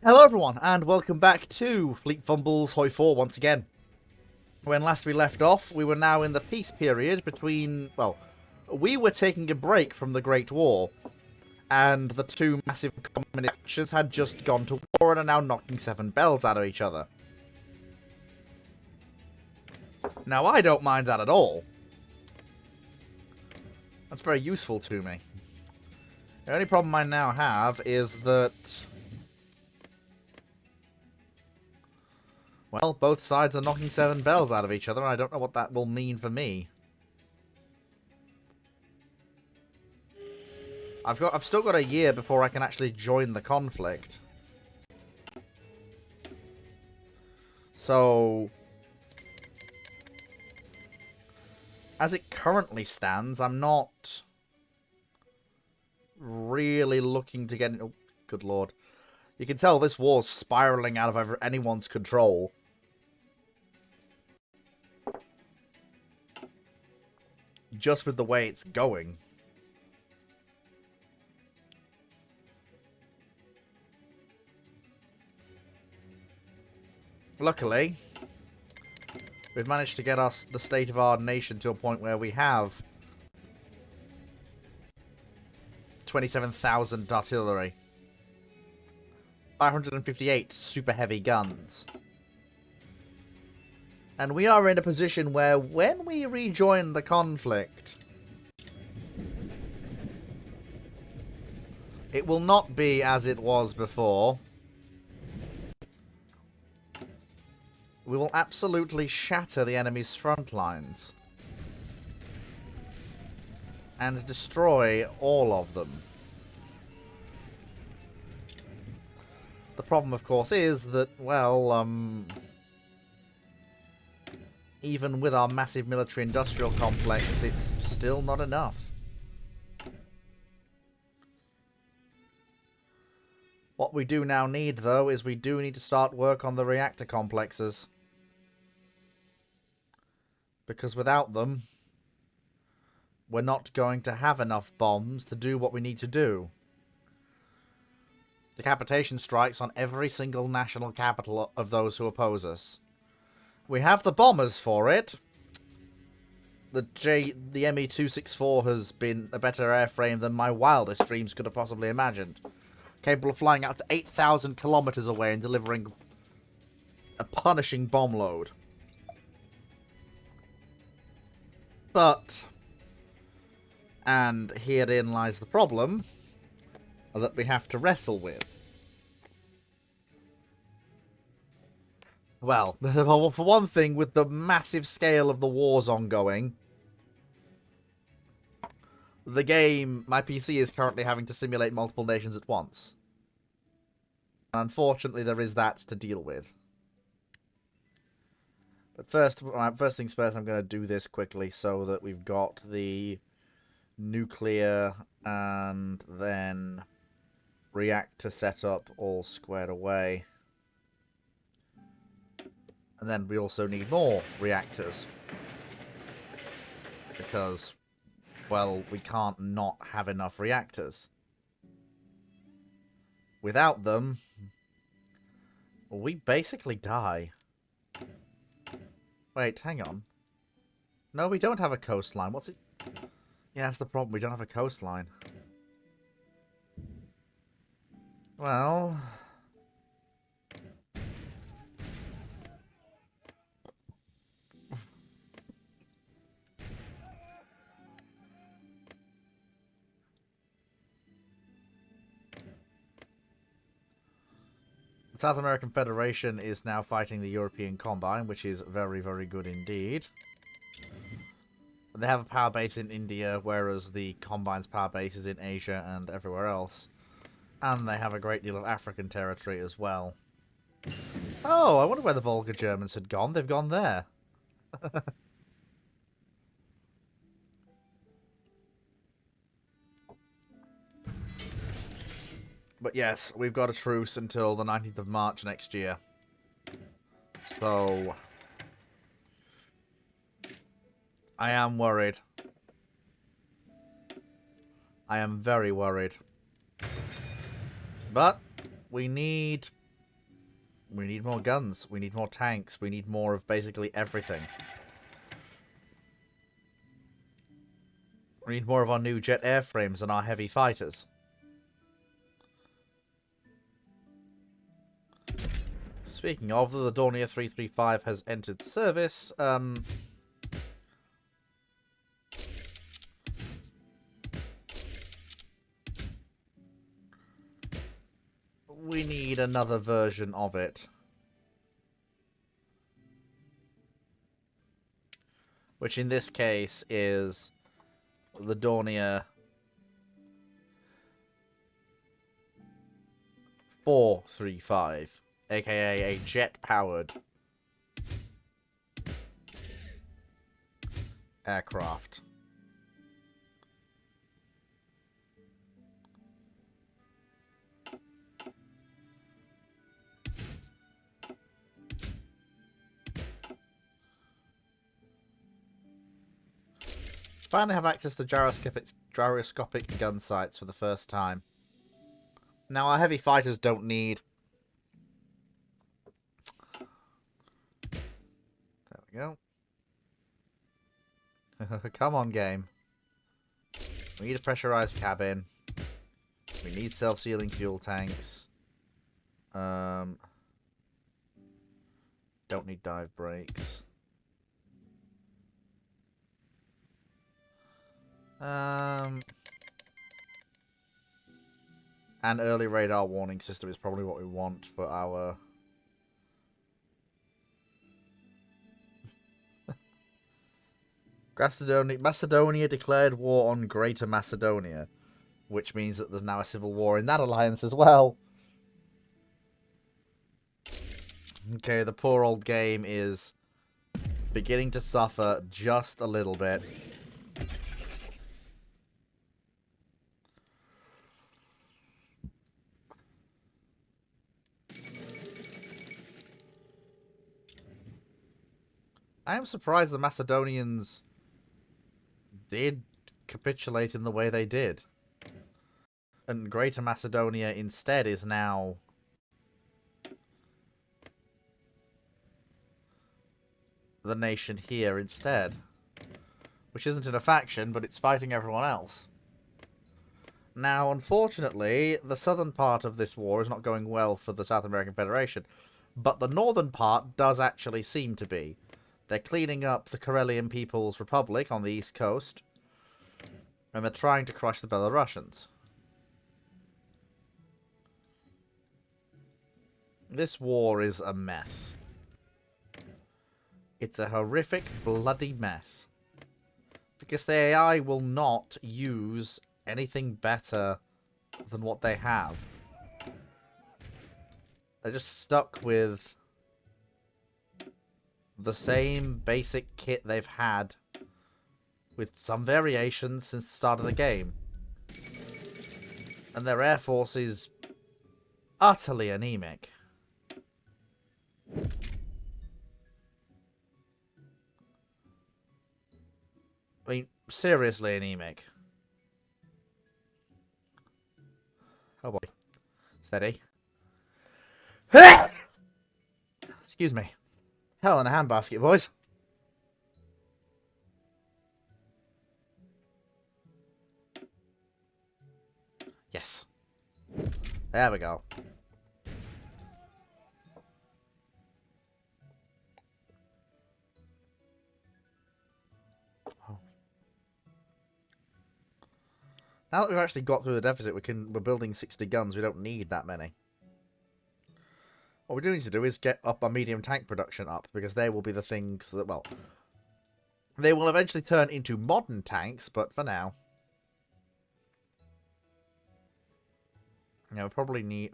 Hello everyone, and welcome back to Fleet Fumbles Hoi 4 once again. When last we left off, we were now in the peace period between, well, we were taking a break from the Great War, and the two massive communist factions had just gone to war and are now knocking seven bells out of each other. Now, I don't mind that at all. That's very useful to me. The only problem I now have is that, well, both sides are knocking seven bells out of each other, and I don't know what that will mean for me. I've still got a year before I can actually join the conflict. So, as it currently stands, I'm not really looking to get... Oh, good lord. You can tell this war's spiraling out of anyone's control. Just with the way it's going. Luckily, we've managed to get the state of our nation to a point where we have 27,000 artillery, 558 super heavy guns. And we are in a position where when we rejoin the conflict, it will not be as it was before. We will absolutely shatter the enemy's front lines. And destroy all of them. The problem, of course, is that, well, even with our massive military-industrial complex, it's still not enough. What we do now need, though, is we do need to start work on the reactor complexes. Because without them, we're not going to have enough bombs to do what we need to do. Decapitation strikes on every single national capital of those who oppose us. We have the bombers for it. The ME-264 has been a better airframe than my wildest dreams could have possibly imagined. Capable of flying out to 8,000 kilometers away and delivering a punishing bomb load. But, and herein lies the problem that we have to wrestle with. Well, for one thing, with the massive scale of the wars ongoing, the game, my PC is currently having to simulate multiple nations at once. Unfortunately, there is that to deal with. But first things first, I'm going to do this quickly so that we've got the nuclear and then reactor setup all squared away. And then we also need more reactors. Because, well, we can't not have enough reactors. Without them, we basically die. Wait, hang on. No, we don't have a coastline. What's it? Yeah, that's the problem. We don't have a coastline. Well... the South American Federation is now fighting the European Combine, which is very, very good indeed. They have a power base in India, whereas the Combine's power base is in Asia and everywhere else. And they have a great deal of African territory as well. Oh, I wonder where the Volga Germans had gone. They've gone there. But yes, we've got a truce until the 19th of March next year. So... I am worried. I am very worried. But we need We need more guns. We need more tanks. We need more of basically everything. We need more of our new jet airframes and our heavy fighters. Speaking of, the Dornier 335 has entered service. We need another version of it. Which in this case is the Dornier 435, aka a jet-powered aircraft. Finally have access to gyroscopic gun sights for the first time. Now, our heavy fighters don't need... There we go. Come on, game. We need a pressurized cabin. We need self-sealing fuel tanks. Don't need dive brakes. And early radar warning system is probably what we want for our... Macedonia declared war on Greater Macedonia, which means that there's now a civil war in that alliance as well. Okay, the poor old game is beginning to suffer just a little bit. I am surprised the Macedonians did capitulate in the way they did. And Greater Macedonia instead is now the nation here instead. Which isn't in a faction, but it's fighting everyone else. Now, unfortunately, the southern part of this war is not going well for the South American Federation. But the northern part does actually seem to be. They're cleaning up the Karelian People's Republic on the east coast. And they're trying to crush the Belarusians. This war is a mess. It's a horrific, bloody mess. Because the AI will not use anything better than what they have. They're just stuck with the same basic kit they've had, with some variations since the start of the game. And their air force is utterly anemic. I mean, seriously anemic. Oh boy. Steady. Excuse me. Hell in a handbasket, boys. Yes. There we go. Oh. Now that we've actually got through the deficit, we're building 60 guns. We don't need that many. What we do need to do is get up our medium tank production up, because they will be the things that, well, they will eventually turn into modern tanks, but for now. Yeah, we probably need...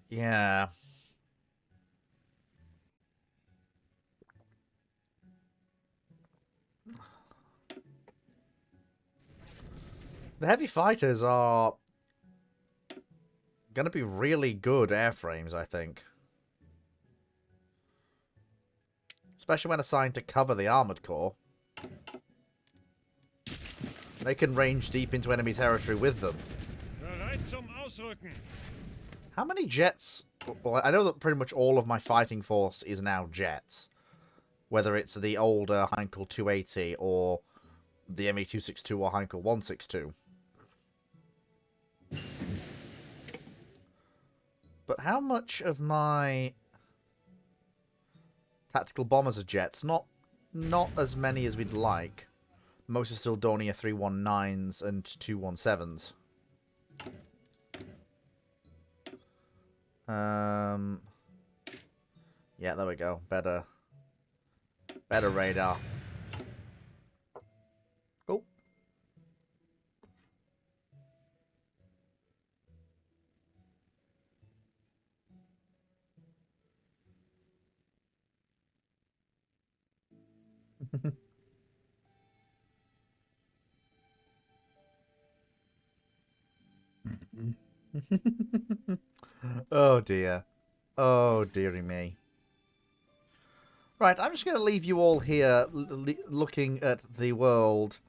Yeah. The heavy fighters are going to be really good airframes, I think. Especially when assigned to cover the armored core. They can range deep into enemy territory with them. Bereit zum Ausrücken. How many jets? Well, I know that pretty much all of my fighting force is now jets. Whether it's the older Heinkel 280 or the ME 262 or Heinkel 162. But how much of my tactical bombers are jets? Not as many as we'd like. Most are still Dornier 319s and 217s. Yeah, there we go. Better radar. Oh. Oh dear. Oh dearie me. Right, I'm just going to leave you all here looking at the world.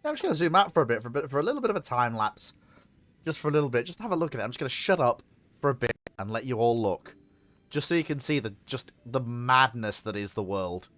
I'm just going to zoom out for a bit, for a little bit of a time lapse. Just for a little bit, just have a look at it. I'm just going to shut up for a bit and let you all look. Just so you can see the madness that is the world.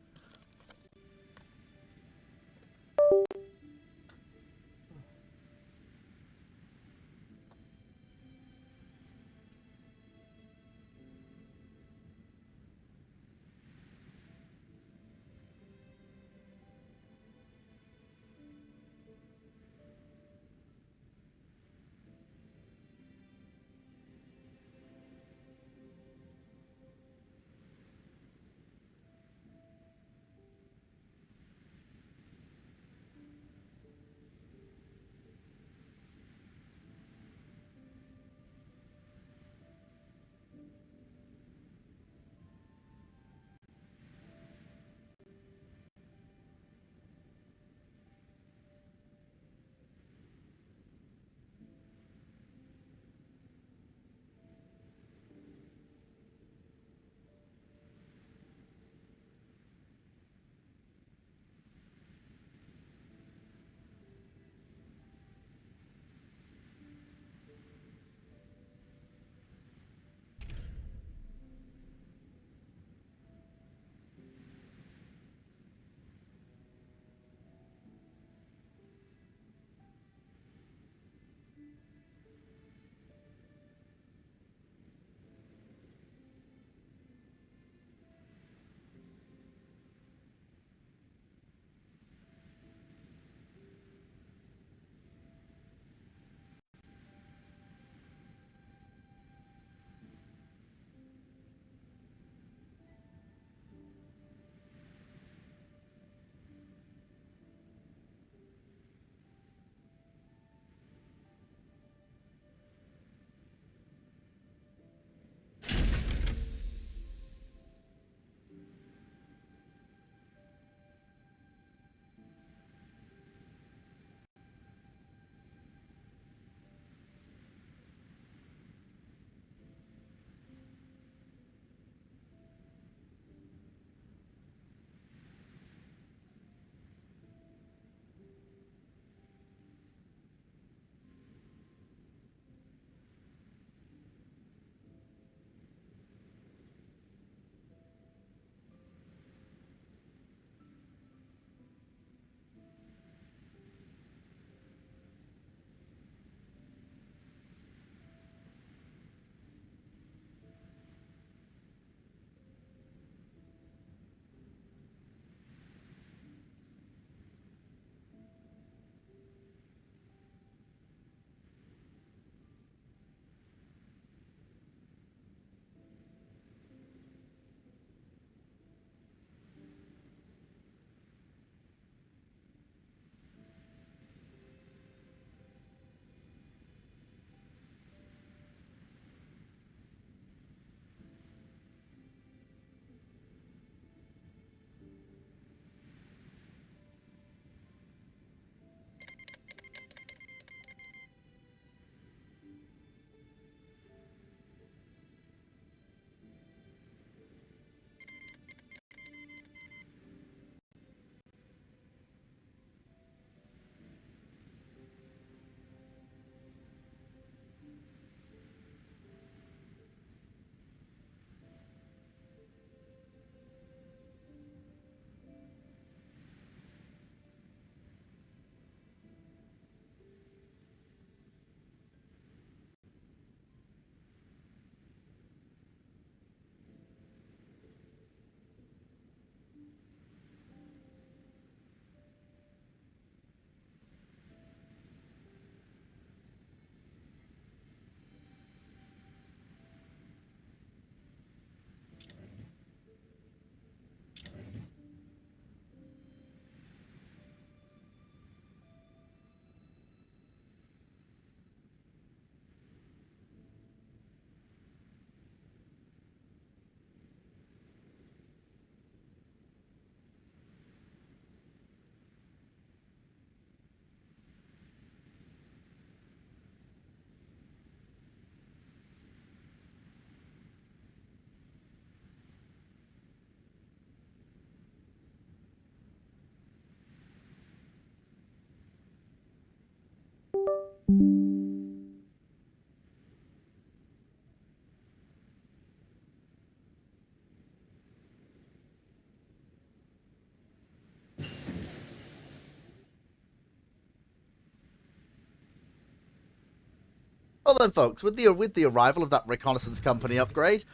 Well then, folks, with the arrival of that reconnaissance company upgrade,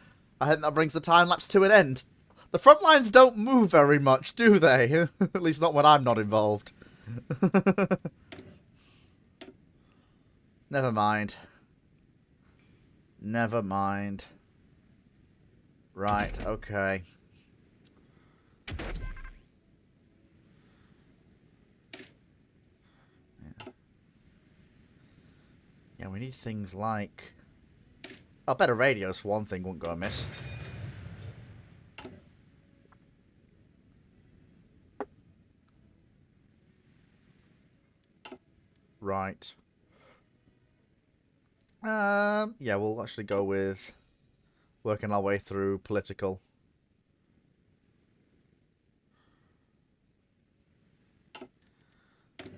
I think that brings the time lapse to an end. The front lines don't move very much, do they? At least not when I'm not involved. Never mind. Never mind. Right, okay. Yeah, we need things like... Oh, better radios for one thing, won't go amiss. Right. Yeah, we'll actually go with working our way through political.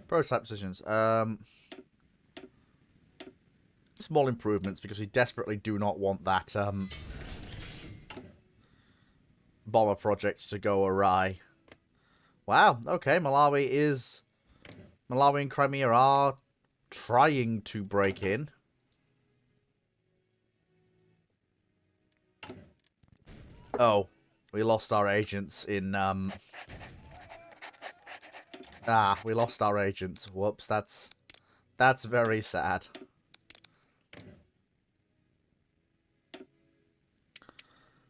Prototype decisions. Small improvements because we desperately do not want that bomber project to go awry. Wow. Okay, Malawi and Crimea are trying to break in. Oh, we lost our agents in we lost our agents. Whoops, that's very sad.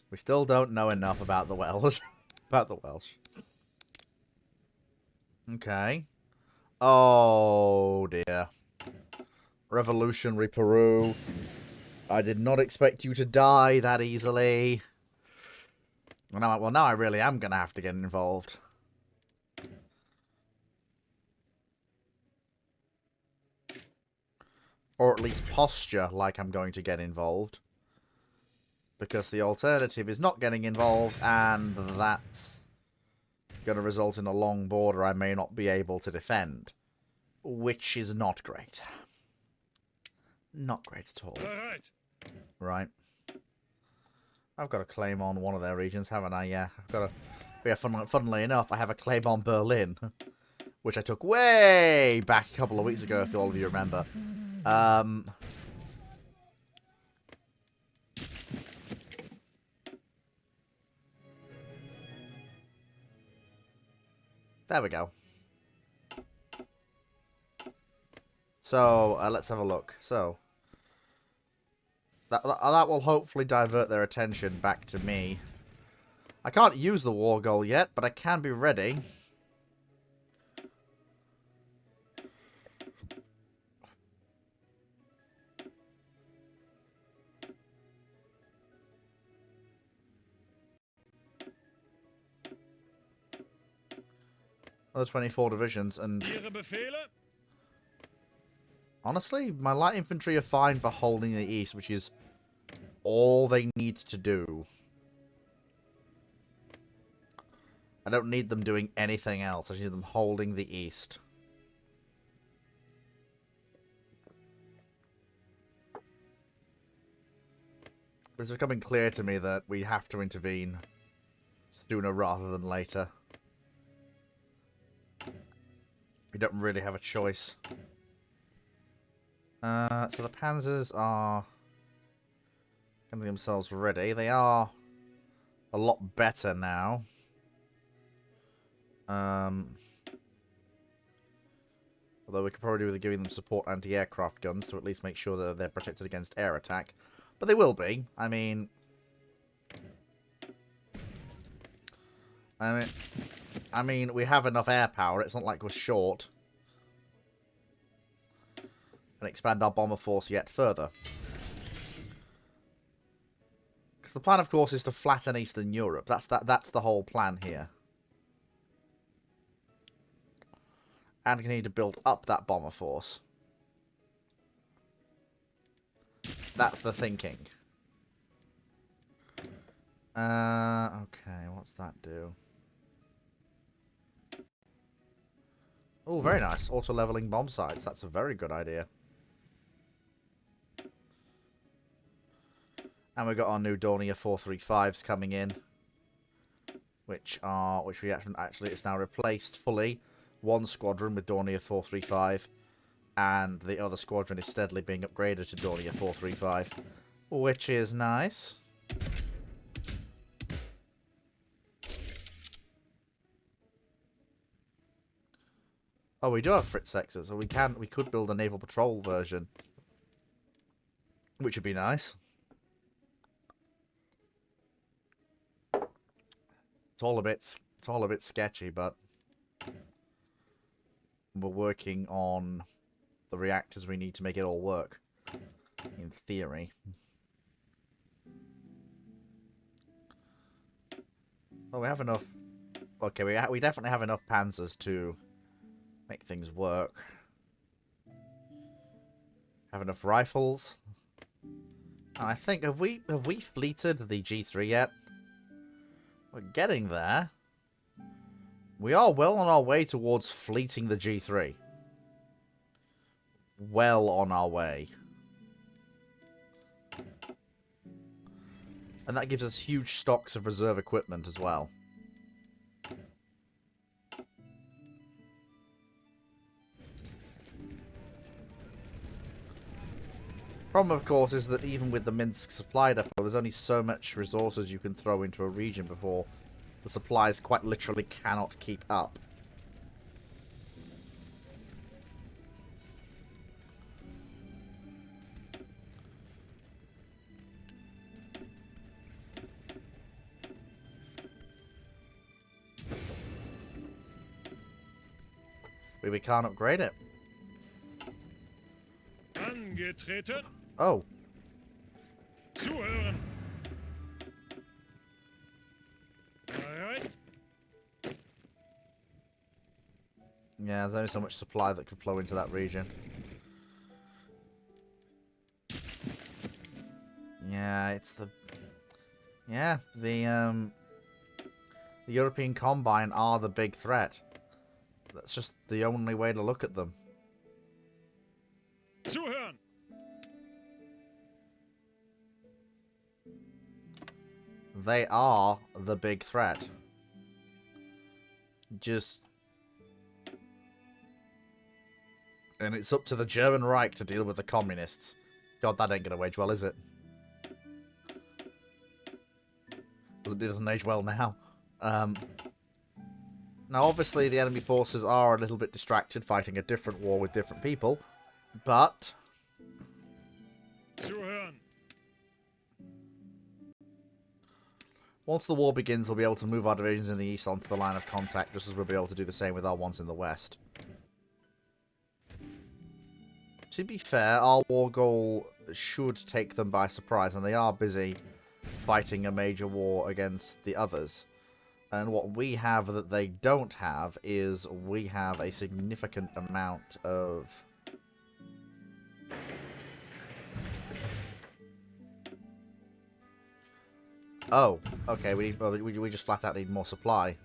We still don't know enough about the Welsh. About the Welsh. Okay. Oh dear. Revolutionary Peru. I did not expect you to die that easily. Well, now I really am going to have to get involved. Or at least posture like I'm going to get involved. Because the alternative is not getting involved, and that's going to result in a long border I may not be able to defend. Which is not great. Not great at all. Right. I've got a claim on one of their regions, haven't I? Yeah. I've got a... Yeah, funnily enough, I have a claim on Berlin. Which I took way back a couple of weeks ago, if all of you remember. There we go. So, let's have a look. So, that will hopefully divert their attention back to me. I can't use the war goal yet, but I can be ready. Another 24 divisions, and honestly, my light infantry are fine for holding the east, which is all they need to do. I don't need them doing anything else. I just need them holding the east. It's becoming clear to me that we have to intervene sooner rather than later. We don't really have a choice. So the panzers are getting themselves ready. They are a lot better now. Although we could probably do with giving them support anti-aircraft guns to at least make sure that they're protected against air attack. But they will be. I mean, we have enough air power. It's not like we're short. And expand our bomber force yet further. Because the plan, of course, is to flatten Eastern Europe. That's the whole plan here. And we need to build up that bomber force. That's the thinking. Okay, what's that do? Oh, very nice. Auto-leveling bomb sites. That's a very good idea. And we've got our new Dornier 435s coming in. Which we actually, it's now replaced fully. One squadron with Dornier 435. And the other squadron is steadily being upgraded to Dornier 435, which is nice. Oh, we do have Fritz sexes, so we could build a naval patrol version, which would be nice. It's all a bit sketchy, but we're working on the reactors we need to make it all work. In theory. Oh, we have enough. Okay, we definitely have enough panzers to make things work. Have enough rifles. And I think have we fleeted the G3 yet? We're getting there. We are well on our way towards fleeting the G3. Well on our way. And that gives us huge stocks of reserve equipment as well. Problem, of course, is that even with the Minsk supply depot, there's only so much resources you can throw into a region before the supplies quite literally cannot keep up. We can't upgrade it. Angetreten. Oh. Zuhören. Bereit. Yeah, there's only so much supply that could flow into that region. Yeah, it's the... Yeah, the European Combine are the big threat. That's just the only way to look at them. Zuhören. They are the big threat. Just... And it's up to the German Reich to deal with the communists. God, that ain't gonna wage well, is it? It doesn't age well now. Now, obviously, the enemy forces are a little bit distracted, fighting a different war with different people. But... Zuhören. Once the war begins, we'll be able to move our divisions in the east onto the line of contact, just as we'll be able to do the same with our ones in the west. To be fair, our war goal should take them by surprise, and they are busy fighting a major war against the others. And what we have that they don't have is we have a significant amount of... Oh, okay, we just flat out need more supply.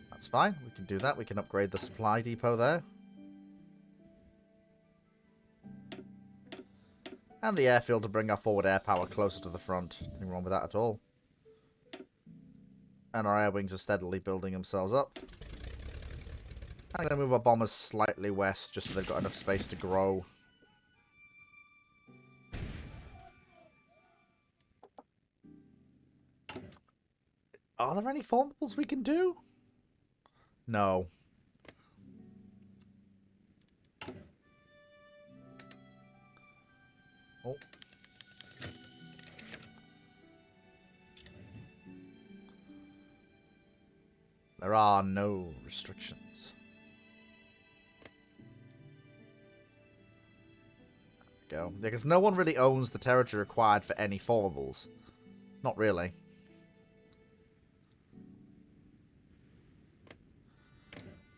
That's fine, we can do that. We can upgrade the supply depot there. And the airfield to bring our forward air power closer to the front. Nothing wrong with that at all. And our air wings are steadily building themselves up. I'm going to move our bombers slightly west, just so they've got enough space to grow. Are there any Fumbles we can do? No. Oh. There are no restrictions. There we go. Because no one really owns the territory required for any Fumbles. Not really.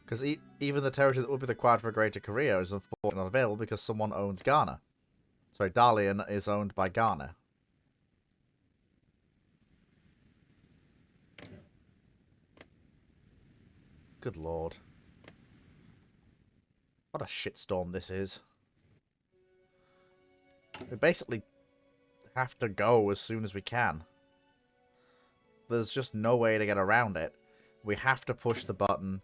Because even the territory that would be required for Greater Korea is unfortunately not available because someone owns Ghana. Sorry, Dalian is owned by Ghana. Good lord. What a shitstorm this is. We basically have to go as soon as we can. There's just no way to get around it. We have to push the button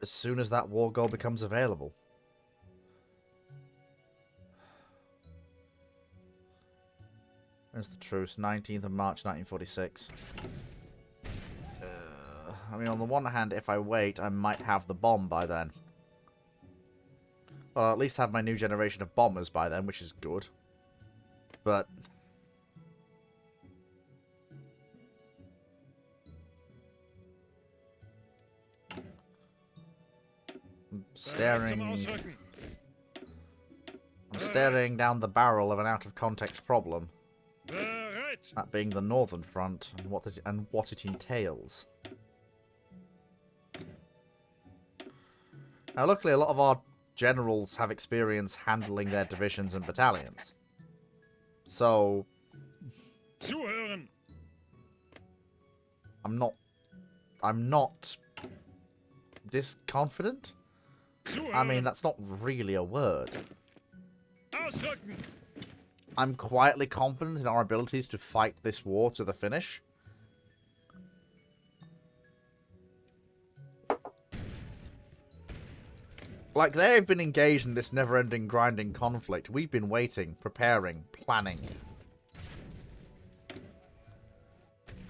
as soon as that war goal becomes available. When's the truce? 19th of March, 1946. I mean, on the one hand, if I wait, I might have the bomb by then. Well, I'll at least have my new generation of bombers by then, which is good. But... I'm staring down the barrel of an out-of-context problem. That being the Northern Front, and what it entails. Now, luckily, a lot of our generals have experience handling their divisions and battalions. So... I'm not disconfident? I mean, that's not really a word. I'm quietly confident in our abilities to fight this war to the finish. Like, they've been engaged in this never-ending grinding conflict. We've been waiting, preparing, planning.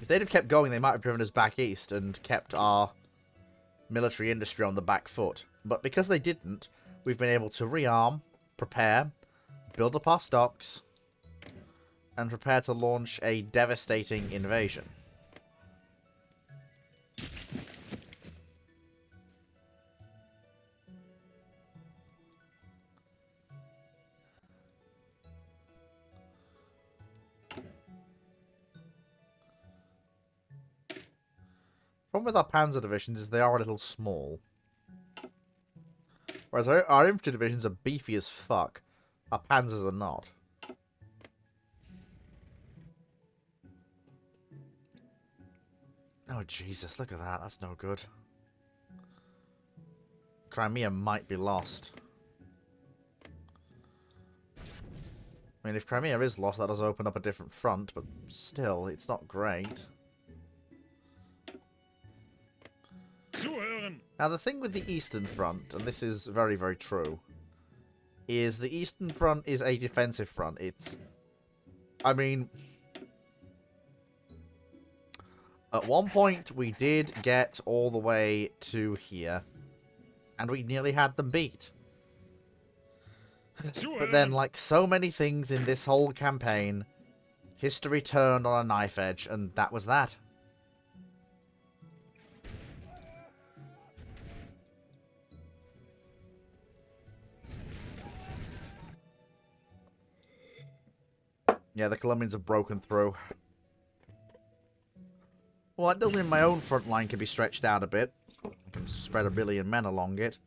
If they'd have kept going, they might have driven us back east and kept our military industry on the back foot. But because they didn't, we've been able to rearm, prepare, build up our stocks, and prepare to launch a devastating invasion. Problem with our panzer divisions is they are a little small. Whereas our infantry divisions are beefy as fuck. Our panzers are not. Oh, Jesus, look at that. That's no good. Crimea might be lost. I mean, if Crimea is lost, that does open up a different front, but still, it's not great. Now, the thing with the Eastern Front, and this is very, very true, is the Eastern Front is a defensive front. It's... I mean... At one point, we did get all the way to here, and we nearly had them beat. But then, like so many things in this whole campaign, history turned on a knife edge, and that was that. Yeah, the Colombians have broken through. Well, that does mean my own front line can be stretched out a bit. I can spread 1 billion men along it.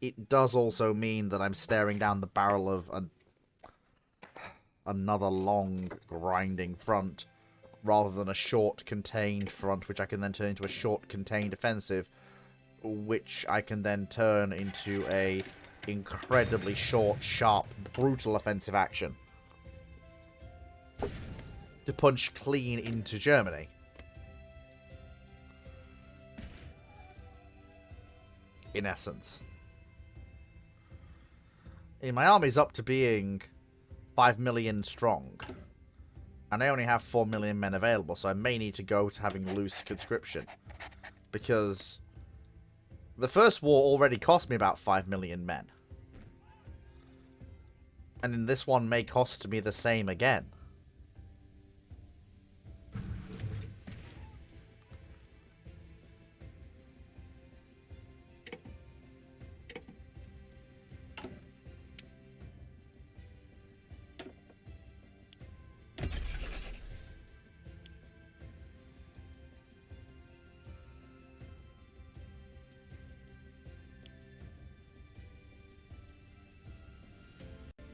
It does also mean that I'm staring down the barrel of another long, grinding front, rather than a short, contained front, which I can then turn into a short, contained offensive, which I can then turn into a incredibly short, sharp, brutal offensive action. To punch clean into Germany. In essence. My army's up to being 5 million strong. And I only have 4 million men available, so I may need to go to having loose conscription. Because the first war already cost me about 5 million men. And in this one may cost me the same again.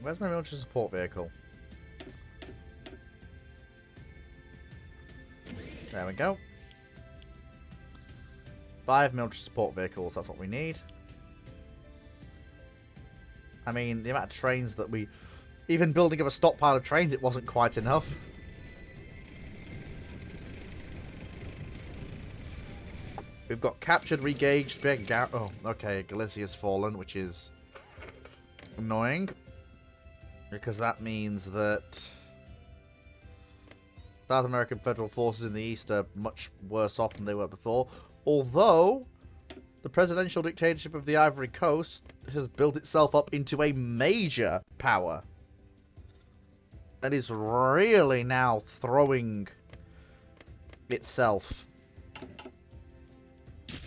Where's my military support vehicle? There we go. 5 military support vehicles, that's what we need. I mean, the amount of trains that we... Even building up a stockpile of trains, it wasn't quite enough. We've got captured, re-gauged, big oh, okay, Galicia's fallen, which is annoying. Because that means that South American federal forces in the east are much worse off than they were before. Although, the presidential dictatorship of the Ivory Coast has built itself up into a major power. And is really now throwing itself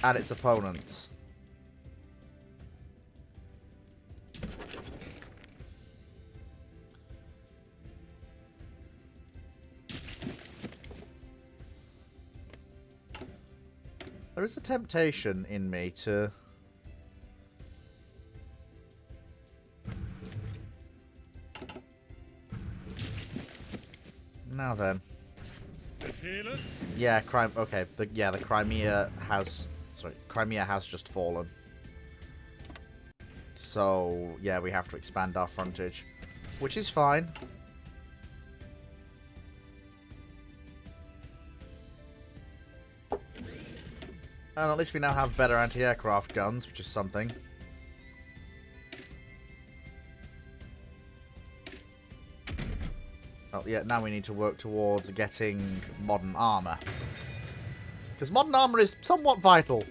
at its opponents. There is a temptation in me to... Now then. Befehle? Yeah, okay, the Crimea has... Sorry, Crimea has just fallen. So, yeah, we have to expand our frontage. Which is fine. And at least we now have better anti-aircraft guns, which is something. Well, yeah, now we need to work towards getting modern armor. Because modern armor is somewhat vital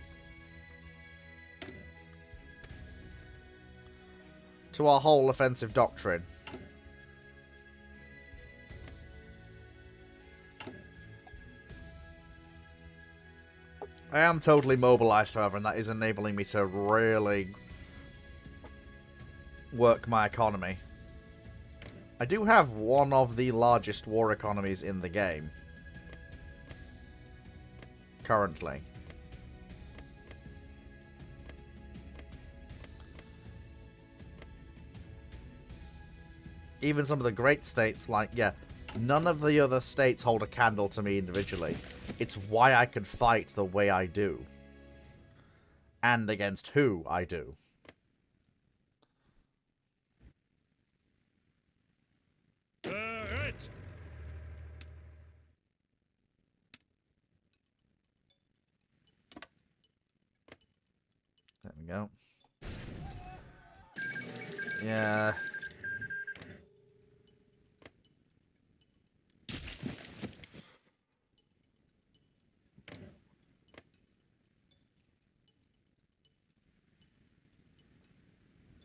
to our whole offensive doctrine. I am totally mobilized, however, and that is enabling me to really work my economy. I do have one of the largest war economies in the game. Currently. Even some of the great states, like, yeah, none of the other states hold a candle to me individually. It's why I can fight the way I do. And against who I do. Bereit! There we go. Yeah.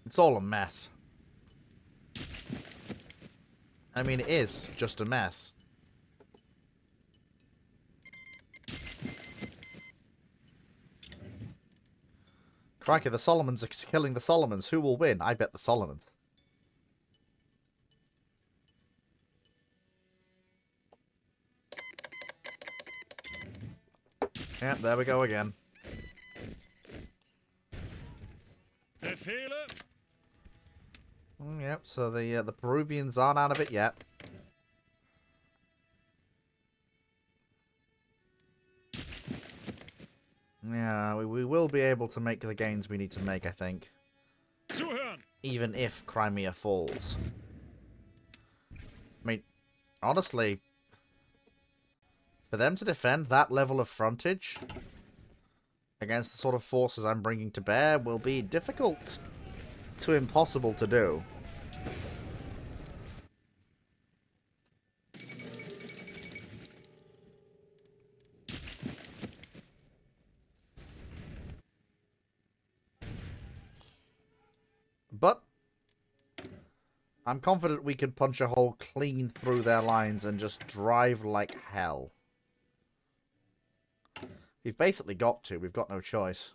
It's all a mess. I mean, it is just a mess. Crikey, the Solomons are killing the Solomons. Who will win? I bet the Solomons. Yep, there we go again. Befehle? Yep, so the Peruvians aren't out of it yet. Yeah, we will be able to make the gains we need to make, I think. Zuhören! Even if Crimea falls. I mean, honestly, for them to defend that level of frontage against the sort of forces I'm bringing to bear will be difficult to impossible to do. But I'm confident we could punch a hole clean through their lines and just drive like hell. We've basically got to. We've got no choice.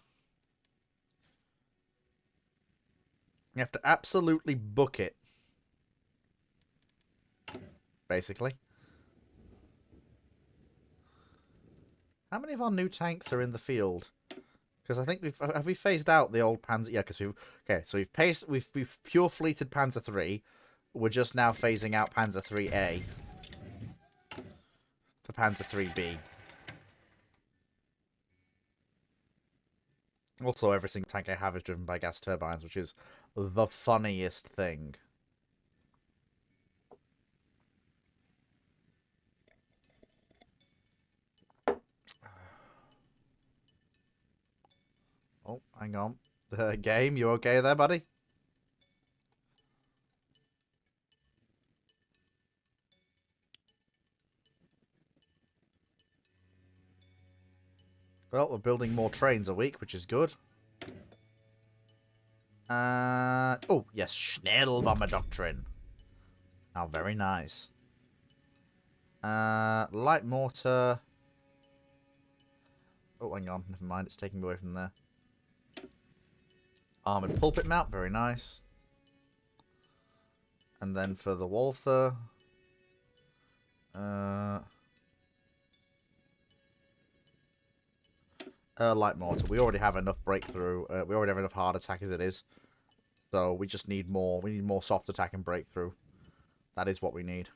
You have to absolutely book it. Basically. How many of our new tanks are in the field? Because I think have we phased out the old Panzer? Yeah, because we've pure fleeted Panzer III. We're just now phasing out Panzer IIIA for Panzer IIIB. Also, every single tank I have is driven by gas turbines, which is the funniest thing. Oh, hang on. Game, you okay there, buddy? Well, we're building more trains a week, which is good. Oh, yes, Schnellbomber Doctrine. How very nice. Light mortar. Oh, hang on. Never mind. It's taking me away from there. Armored pulpit mount. Very nice. And then for the Walther. Light mortar. We already have enough breakthrough. We already have enough hard attack as it is. So we just need more. We need more soft attack and breakthrough. That is what we need.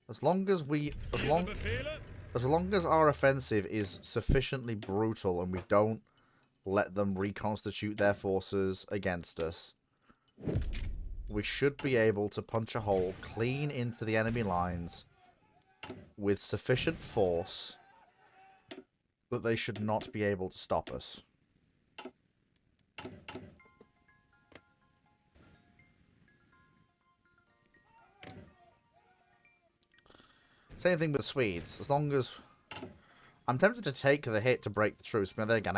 As long as our offensive is sufficiently brutal and we don't let them reconstitute their forces against us, we should be able to punch a hole clean into the enemy lines with sufficient force that they should not be able to stop us. Same thing with the Swedes. As long as... I'm tempted to take the hit to break the truce, but then again,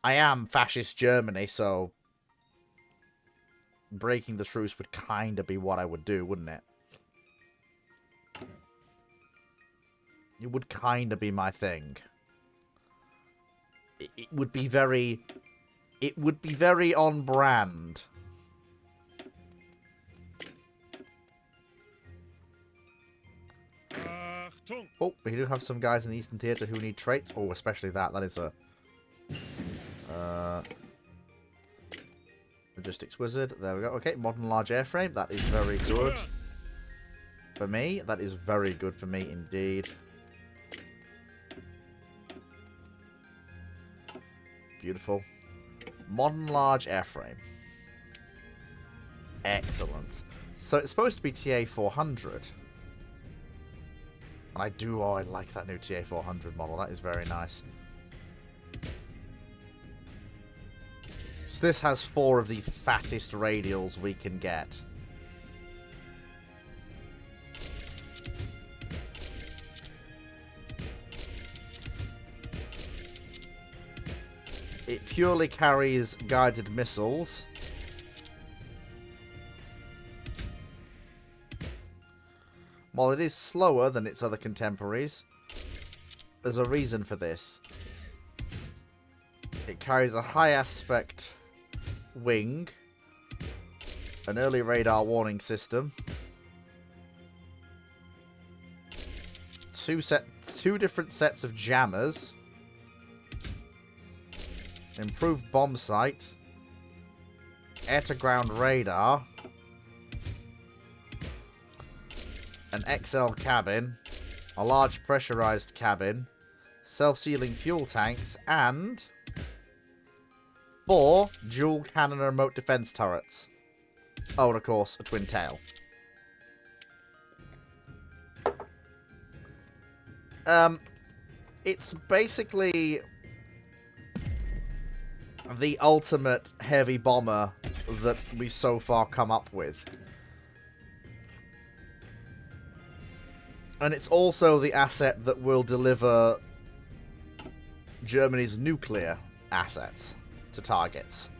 I am fascist Germany, so breaking the truce would kind of be what I would do, wouldn't it? It would kind of be my thing. It would be very... It would be very on brand. Oh, we do have some guys in the Eastern Theatre who need traits. Oh, especially that. That is a... Logistics Wizard. There we go. Okay, modern large airframe. That is very good. For me, that is very good for me indeed. Beautiful. Modern large airframe. Excellent. So it's supposed to be TA400. And I like that new TA400 model. That is very nice. So this has 4 of the fattest radials we can get. It purely carries guided missiles. While it is slower than its other contemporaries, there's a reason for this. It carries a high aspect wing, an early radar warning system, two different sets of jammers, improved bomb sight, air-to-ground radar, an XL cabin, a large pressurized cabin, self-sealing fuel tanks, and 4 dual cannon remote defense turrets. Oh, and of course, a twin tail. It's basically the ultimate heavy bomber that we so far come up with. And it's also the asset that will deliver Germany's nuclear assets to targets.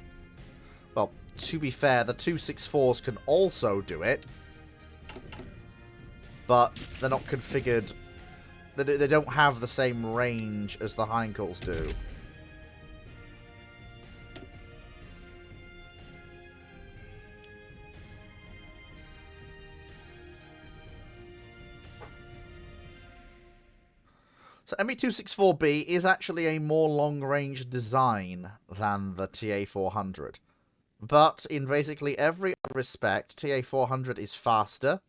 Well, to be fair, the 264s can also do it, but they're not configured. They don't have the same range as the Heinkels do. So ME264B is actually a more long-range design than the TA400. But in basically every respect, TA400 is faster.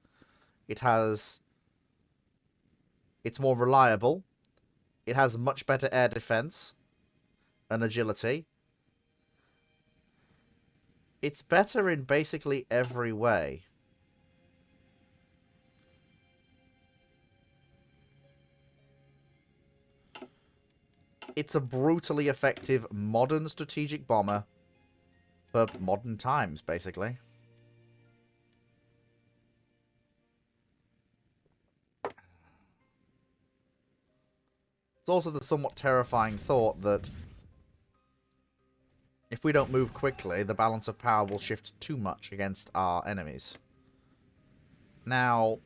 It's more reliable. It has much better air defense and agility. It's better in basically every way. It's a brutally effective modern strategic bomber for modern times, basically. also the somewhat terrifying thought that if we don't move quickly, the balance of power will shift too much against our enemies. Now,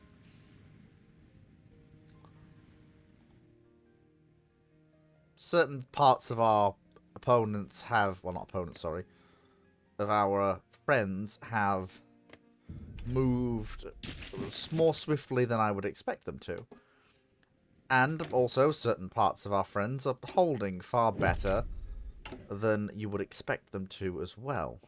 certain parts of our opponents have, well, not opponents, sorry, of our friends have moved more swiftly than I would expect them to. And also, certain parts of our friends are holding far better than you would expect them to as well.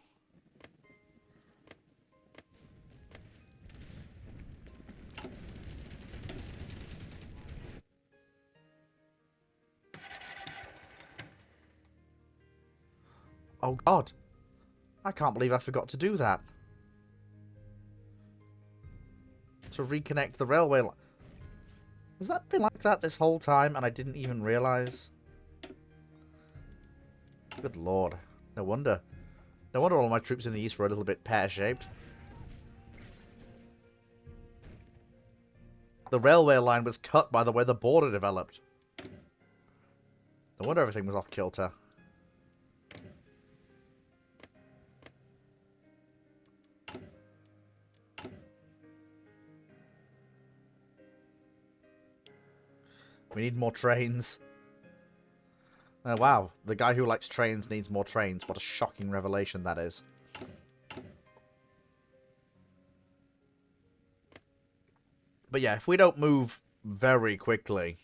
Oh god, I can't believe I forgot to do that. To reconnect the railway line. Has that been like that this whole time and I didn't even realise? Good lord. No wonder. No wonder all my troops in the east were a little bit pear-shaped. The railway line was cut by the way the border developed. No wonder everything was off kilter. We need more trains. Wow, the guy who likes trains needs more trains. What a shocking revelation that is. But yeah, if we don't move very quickly,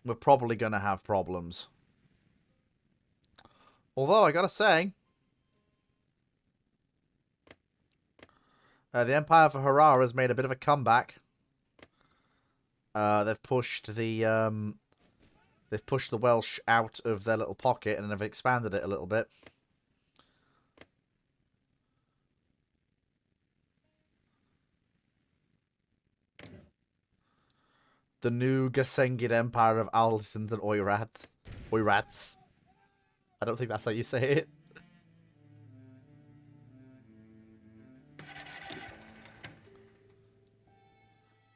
we're probably going to have problems. Although, I gotta say, the Empire for Harara has made a bit of a comeback. They've pushed the Welsh out of their little pocket and have expanded it a little bit. The new Gasengid Empire of Alisons and Oirats. Oirats. I don't think that's how you say it.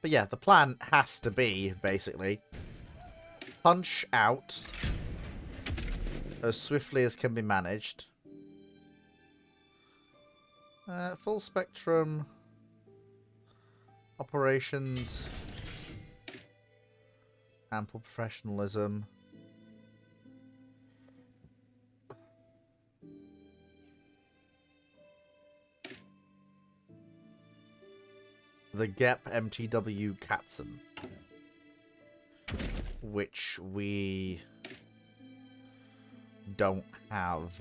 But yeah, the plan has to be, basically, punch out as swiftly as can be managed. Full spectrum operations, ample professionalism. The GEP MTW Katzen, which we don't have.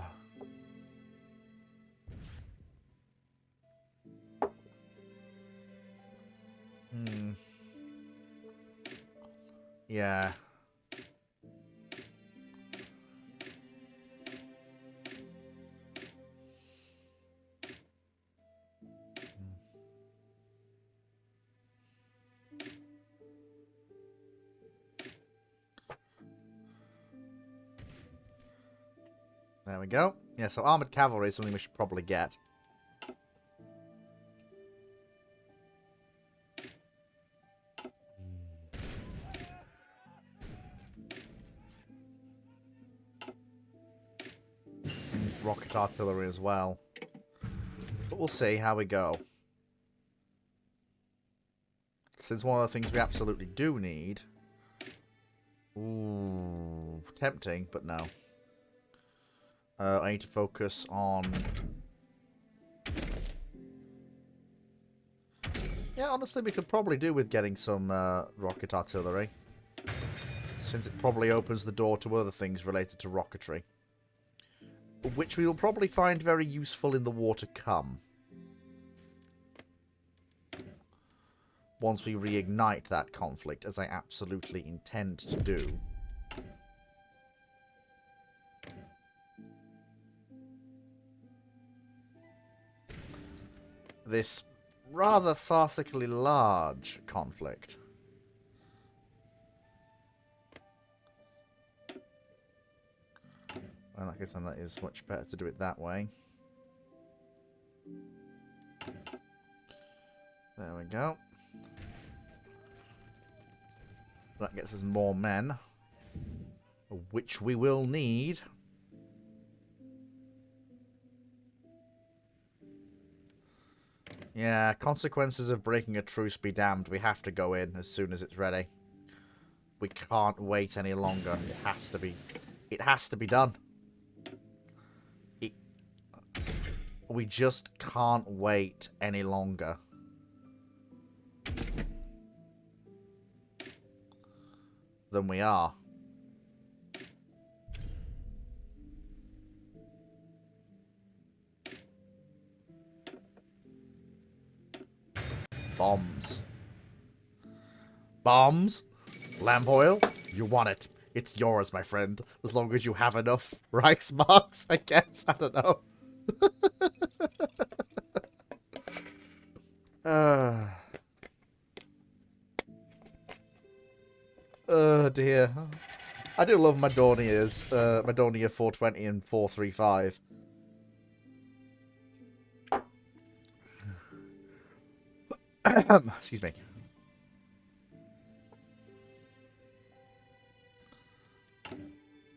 Yeah. There we go. Yeah, so armored cavalry is something we should probably get. Rocket artillery as well. But we'll see how we go. Since one of the things we absolutely do need... Ooh, tempting, but no. I need to focus on... Yeah, honestly, we could probably do with getting some rocket artillery. Since it probably opens the door to other things related to rocketry. Which we will probably find very useful in the war to come. Once we reignite that conflict, as I absolutely intend to do. This rather farcically large conflict. Well, I guess then that is much better to do it that way. There we go. That gets us more men. Which we will need. Yeah, consequences of breaking a truce be damned. We have to go in as soon as it's ready. We can't wait any longer. It has to be. It has to be done. We just can't wait any longer. Than we are. Bombs. Bombs? Lamp oil? You want it. It's yours, my friend. As long as you have enough rice marks, I guess. I don't know. Dear. I do love my Dorniers. My Dornier 420 and 435. Excuse me.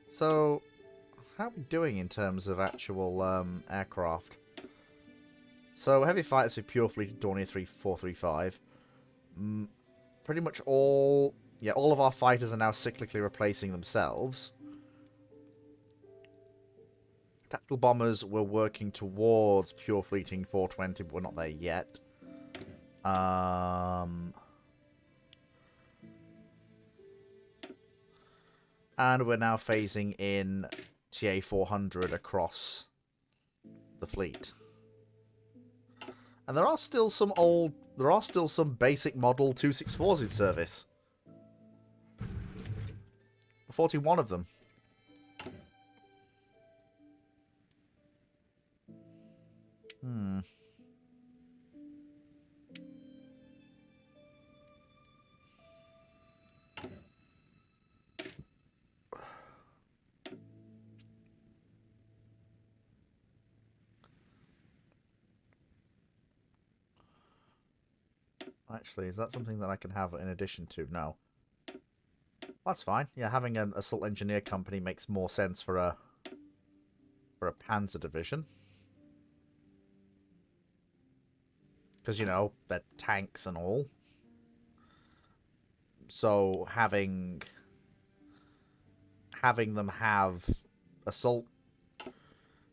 So, how are we doing in terms of actual aircraft? So, heavy fighters with pure fleet Dornier 435. Pretty much all... Yeah, all of our fighters are now cyclically replacing themselves. Tactical bombers were working towards pure fleeting 420, but we're not there yet. And we're now phasing in TA 400 across the fleet. And there are still some basic model 264s in service. 41 of them. Actually, is that something that I can have in addition to? No. That's fine. Yeah, having an assault engineer company makes more sense for a panzer division. Because, you know, they're tanks and all. So having them have assault,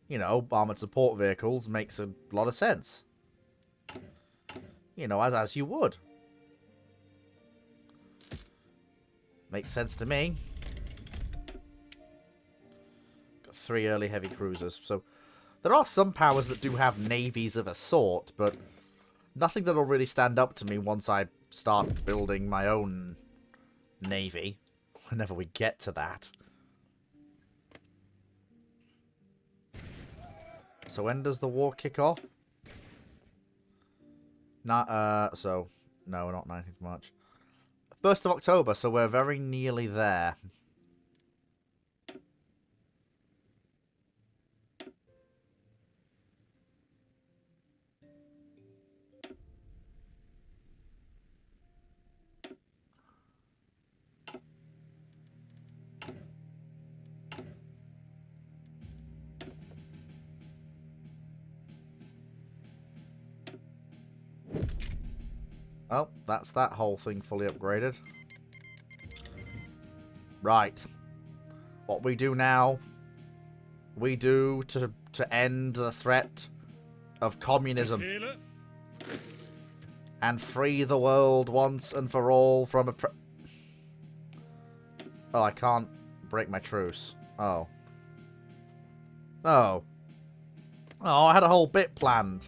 you know, armored support vehicles makes a lot of sense. You know, as you would. Makes sense to me. Got 3 early heavy cruisers. So there are some powers that do have navies of a sort, but nothing that'll really stand up to me once I start building my own navy. Whenever we get to that. So when does the war kick off? No, we're not 19th March. 1st of October, so we're very nearly there. Oh, that's that whole thing fully upgraded. Right. What we do now, we do to end the threat of communism. And free the world once and for all from a Oh, I can't break my truce. Oh. Oh. Oh, I had a whole bit planned.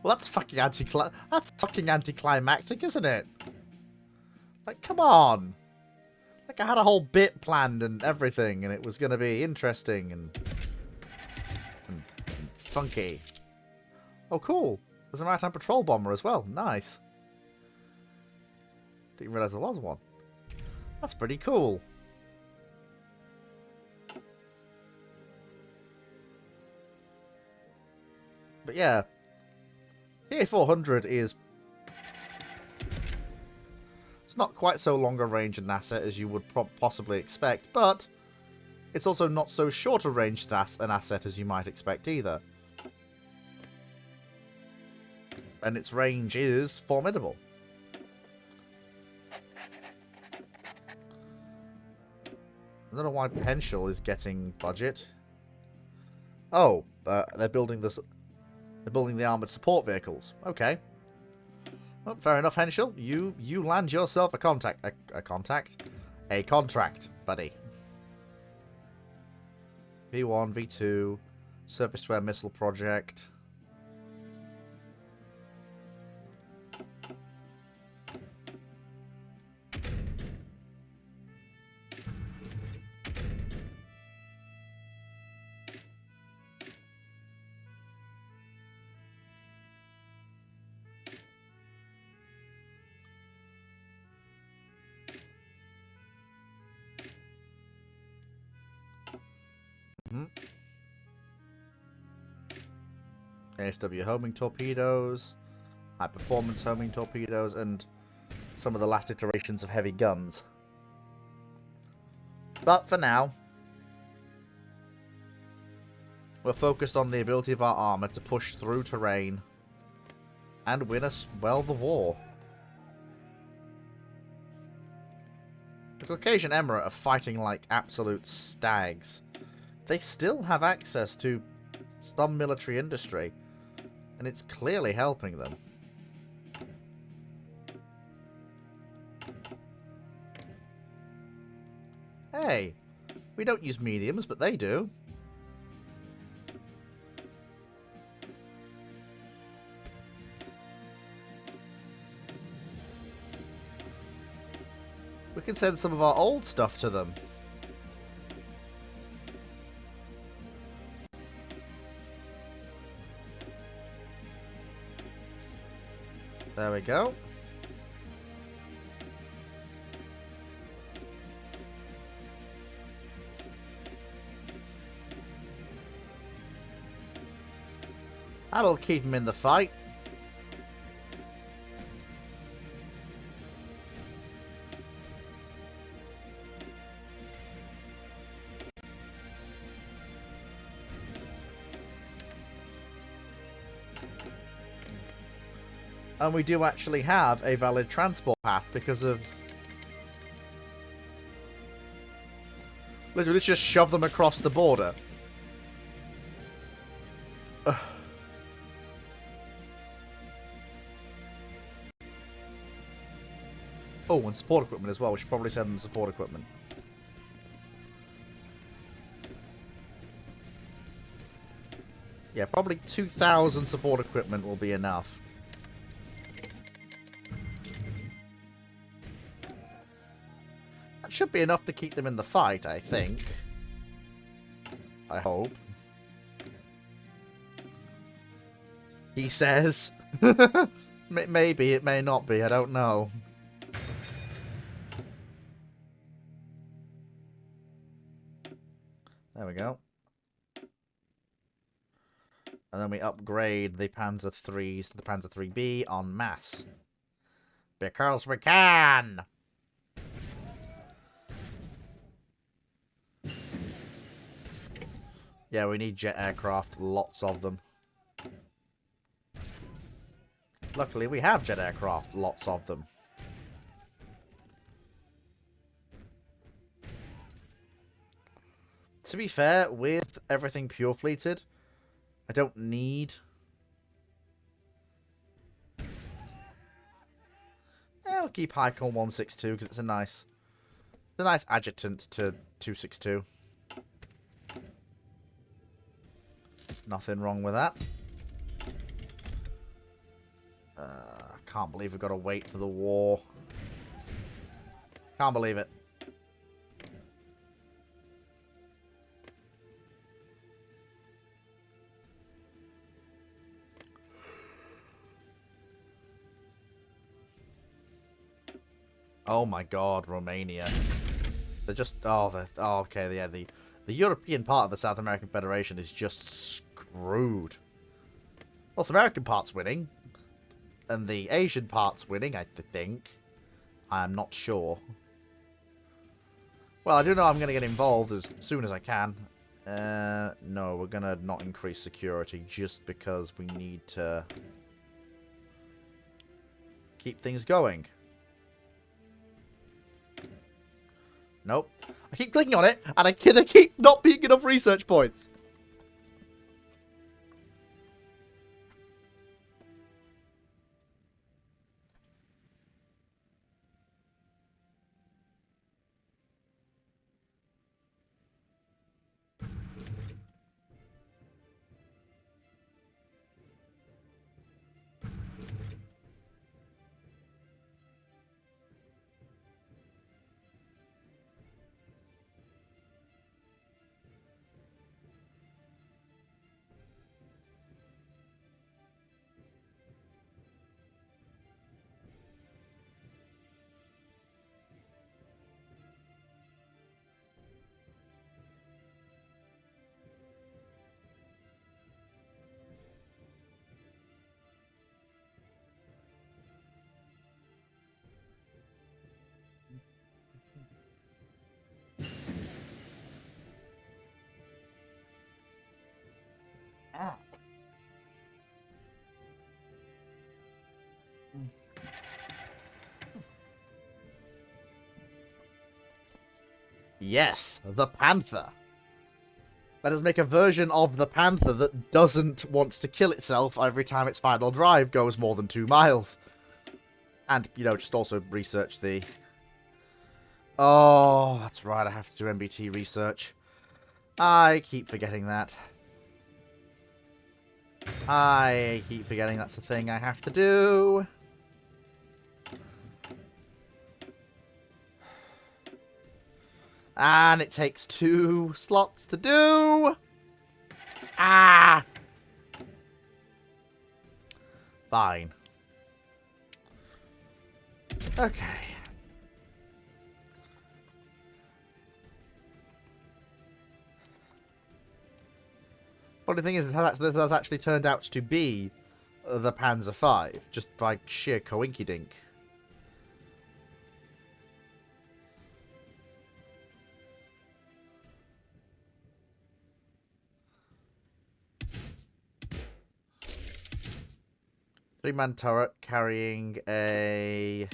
Well, that's fucking anticlimactic, isn't it? Like, come on. Like, I had a whole bit planned and everything, and it was going to be interesting and funky. Oh, cool. There's a maritime patrol bomber as well. Nice. Didn't realize there was one. That's pretty cool. But yeah, TA 400 is It's not quite so long a range an asset as you would possibly expect, but it's also not so short a range an asset as you might expect either. And its range is formidable. I don't know why Penshall is getting budget. Oh, they're building this. They're building the armored support vehicles. Okay. Well, fair enough, Henschel. You land yourself a contract, buddy. V1, V2, surface-to-air missile project. ASW homing torpedoes, high performance homing torpedoes, and some of the last iterations of heavy guns. But for now, we're focused on the ability of our armor to push through terrain and win us, well, the war. The Caucasian Emirate are fighting like absolute stags. They still have access to some military industry, and it's clearly helping them. Hey, we don't use mediums, but they do. We can send some of our old stuff to them. There we go. That'll keep him in the fight. And we do actually have a valid transport path because of... Literally just shove them across the border. Ugh. Oh, and support equipment as well. We should probably send them support equipment. Yeah, probably 2,000 support equipment will be enough. That should be enough to keep them in the fight, I think. I hope. He says. Maybe, it may not be, I don't know. There we go. And then we upgrade the Panzer IIIs to the Panzer IIIB en masse. Because we can! Yeah, we need jet aircraft. Lots of them. Luckily, we have jet aircraft. Lots of them. To be fair, with everything pure fleeted, I don't need... I'll keep Hycon 162 because it's a nice adjutant to 262. Nothing wrong with that. Can't believe we've got to wait for the war. Can't believe it. Oh my god, Romania. They're just... okay, yeah, the European part of the South American Federation is just screwed. North American part's winning. And the Asian part's winning, I think. I'm not sure. Well, I do know I'm going to get involved as soon as I can. No, we're going to not increase security just because we need to keep things going. Nope. I keep clicking on it, and I keep not being enough research points. Yes, the Panther. Let us make a version of the Panther that doesn't want to kill itself every time its final drive goes more than 2 miles. And, you know, just also research the... Oh, that's right, I have to do MBT research. I keep forgetting that. I keep forgetting that's the thing I have to do. And it takes 2 slots to do. Ah! Fine. Okay. Funny thing is, this has actually turned out to be the Panzer V, just by sheer coinkydink. Three-man turret carrying a...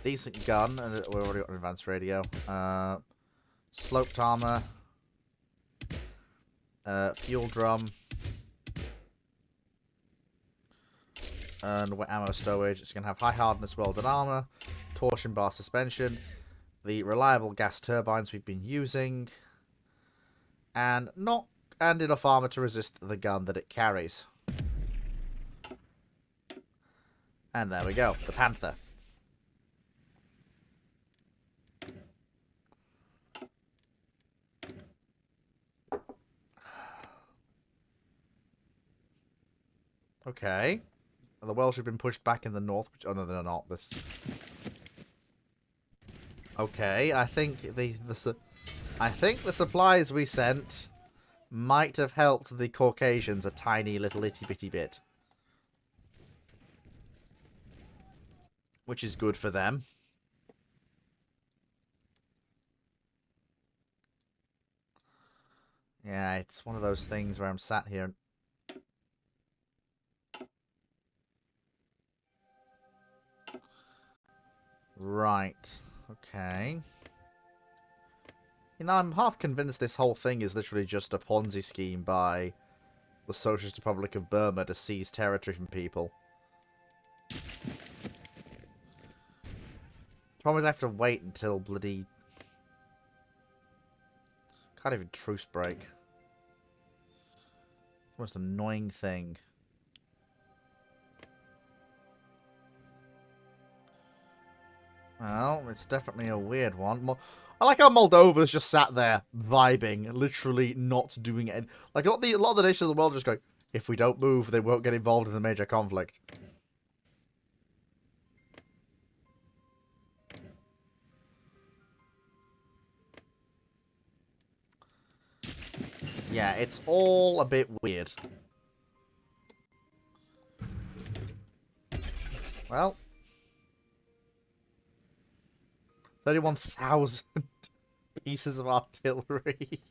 decent gun, and we've already got an advanced radio. Sloped armor. Fuel drum. And ammo stowage. It's going to have high hardness welded armor. Torsion bar suspension. The reliable gas turbines we've been using. And enough armor to resist the gun that it carries. And there we go. The Panther. Okay. The Welsh have been pushed back in the north. Which, oh no, they're not. This. Okay, I think the supplies we sent might have helped the Caucasians a tiny little itty bitty bit, which is good for them. Yeah, it's one of those things where I'm sat here. Right. Okay. You know, I'm half convinced this whole thing is literally just a Ponzi scheme by the Socialist Republic of Burma to seize territory from people. Problem is I have to wait until bloody... Can't even truce break. It's the most annoying thing. Well, it's definitely a weird one. I like how Moldova's just sat there, vibing, literally not doing it. Like, a lot of the nations of the world are just going, if we don't move, they won't get involved in the major conflict. Yeah, it's all a bit weird. Well. 31,000 pieces of artillery.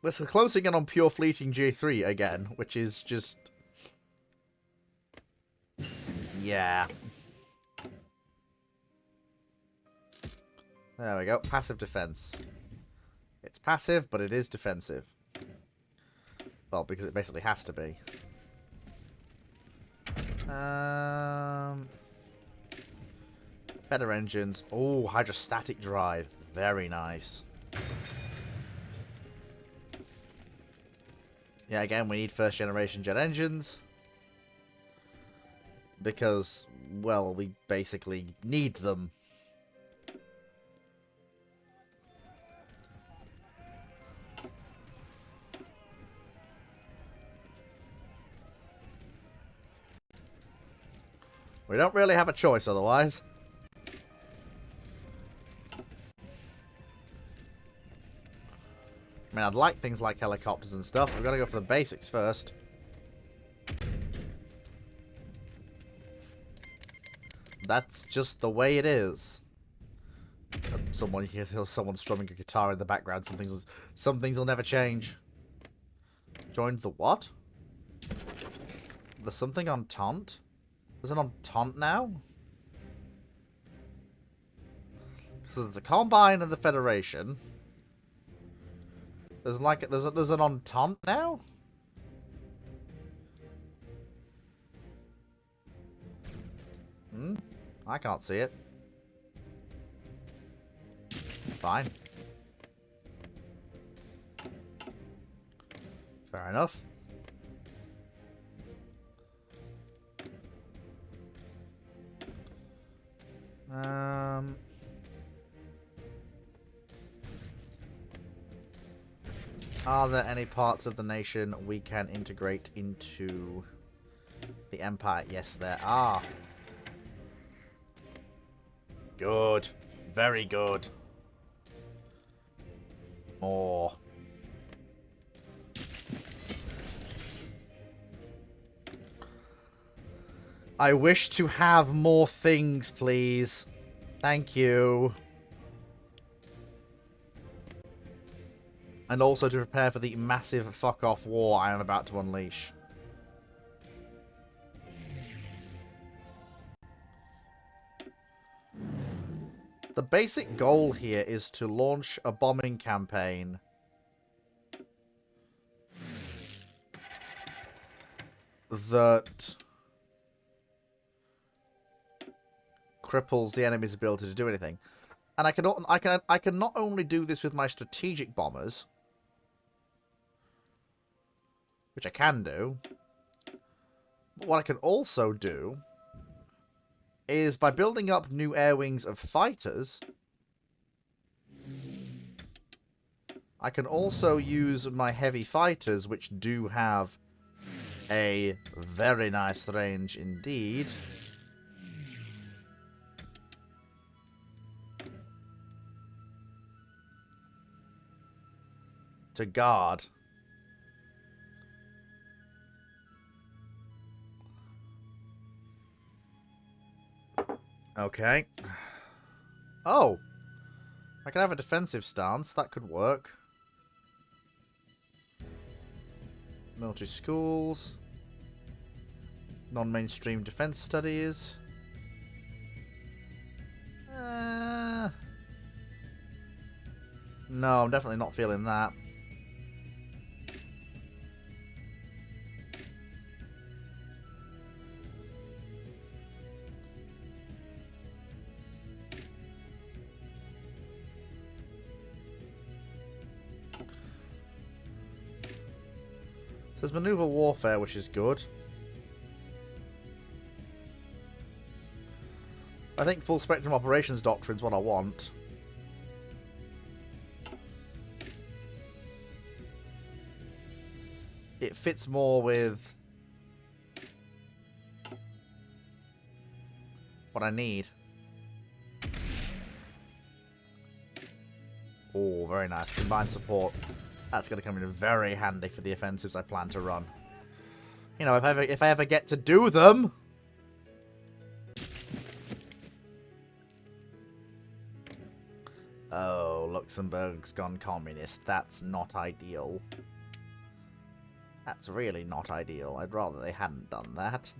We're closing in on pure fleeting J3 again, which is just... Yeah. There we go. Passive defense. It's passive, but it is defensive. Well, because it basically has to be. Better engines. Oh, hydrostatic drive. Very nice. Yeah, again, we need first generation jet engines. Because, well, we basically need them. We don't really have a choice otherwise. I mean, I'd like things like helicopters and stuff. We've got to go for the basics first. That's just the way it is. Someone strumming a guitar in the background. Some things will never change. Joined the what? There's something on Taunt? There's an Entente now? Because there's the Combine and the Federation. There's there's an Entente now? I can't see it. Fine. Fair enough. Are there any parts of the nation we can integrate into the Empire? Yes, there are. Good. Very good. More. I wish to have more things, please. Thank you. And also to prepare for the massive fuck-off war I am about to unleash. The basic goal here is to launch a bombing campaign that cripples the enemy's ability to do anything. And I can not only do this with my strategic bombers, which I can do, but what I can also do is by building up new air wings of fighters, I can also use my heavy fighters, which do have a very nice range indeed, to guard. Okay. Oh! I can have a defensive stance. That could work. Military schools. Non-mainstream defense studies. No, I'm definitely not feeling that. There's maneuver warfare, which is good. I think full spectrum operations doctrine is what I want. It fits more with what I need. Oh, very nice. Combined support. That's going to come in very handy for the offensives I plan to run. You know, if I ever get to do them. Oh, Luxembourg's gone communist. That's not ideal. That's really not ideal. I'd rather they hadn't done that.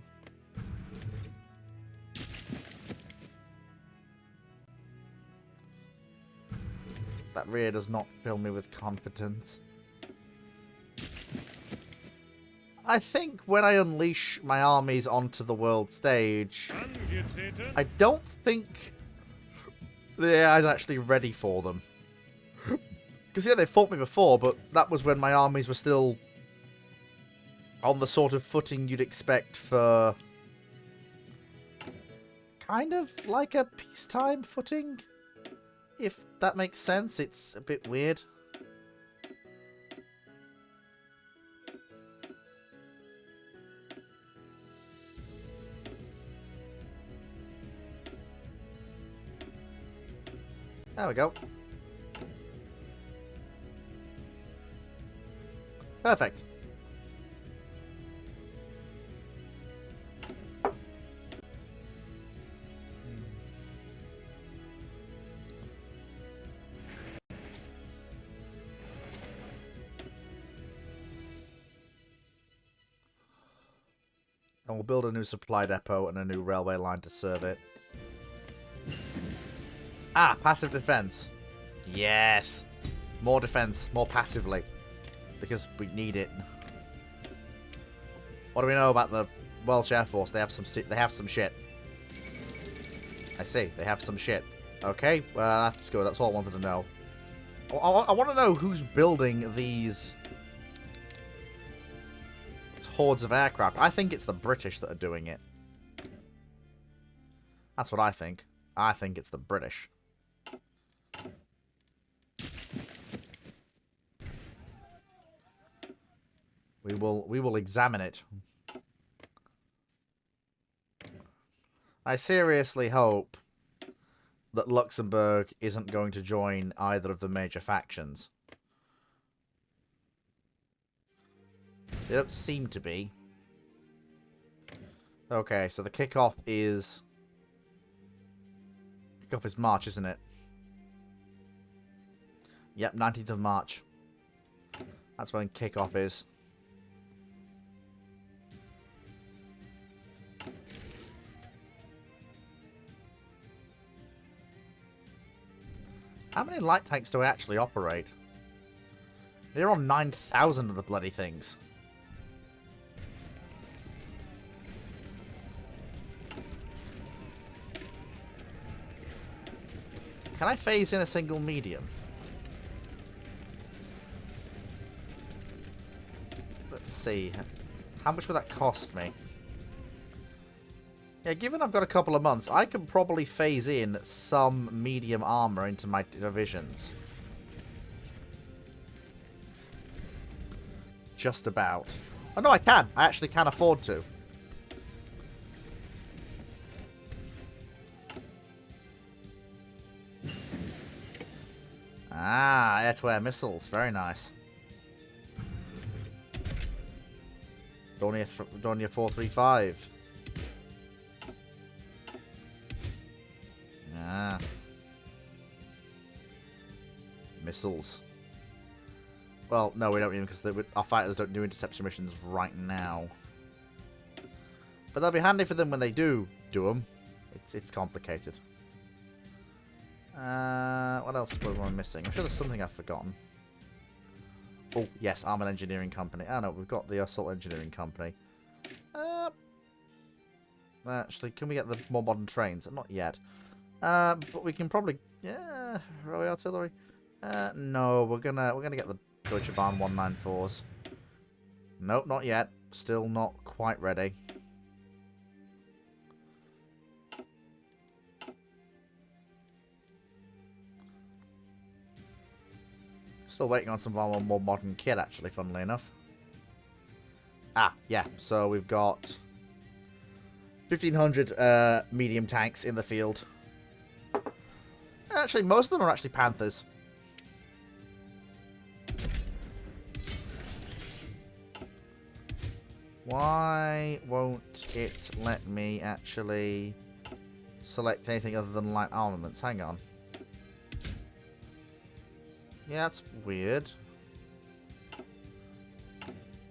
That really does not fill me with confidence. I think when I unleash my armies onto the world stage, Angetreten. I don't think the AI's actually ready for them. Because, yeah, they fought me before, but that was when my armies were still on the sort of footing you'd expect for kind of like a peacetime footing. If that makes sense, it's a bit weird. There we go. Perfect. And we'll build a new supply depot and a new railway line to serve it. Ah, passive defense. Yes. More defense, more passively. Because we need it. What do we know about the Welsh Air Force? They have some shit. I see. They have some shit. Okay, well, that's good. That's all I wanted to know. I want to know who's building these hordes of aircraft. I think it's the British that are doing it. That's what I think. I think it's the British. We will examine it. I seriously hope that Luxembourg isn't going to join either of the major factions. They don't seem to be. Okay, so the kickoff is March, isn't it? Yep, 19th of March. That's when kickoff is. How many light tanks do I actually operate? They're on 9,000 of the bloody things. Can I phase in a single medium? Let's see. How much would that cost me? Yeah, given I've got a couple of months, I can probably phase in some medium armor into my divisions. Just about. Oh, no, I can. I actually can afford to. Ah, air-to-air missiles. Very nice. Dornier 435. Ah. Missiles. Well, no, we don't need them because our fighters don't do interception missions right now. But they'll be handy for them when they do them. It's complicated. What else am I missing? I'm sure there's something I've forgotten. Oh, yes, Armored Engineering Company. Oh, no, we've got the Assault Engineering Company. Actually, can we get the more modern trains? Not yet. But we can probably... Yeah, railway artillery. No, we're gonna get the Deutsche Bahn 194s. Nope, not yet. Still not quite ready. Still waiting on some of our more modern kit, actually, funnily enough. Ah, yeah. So we've got 1,500 medium tanks in the field. Actually, most of them are actually Panthers. Why won't it let me actually select anything other than light armaments? Hang on. Yeah, that's weird.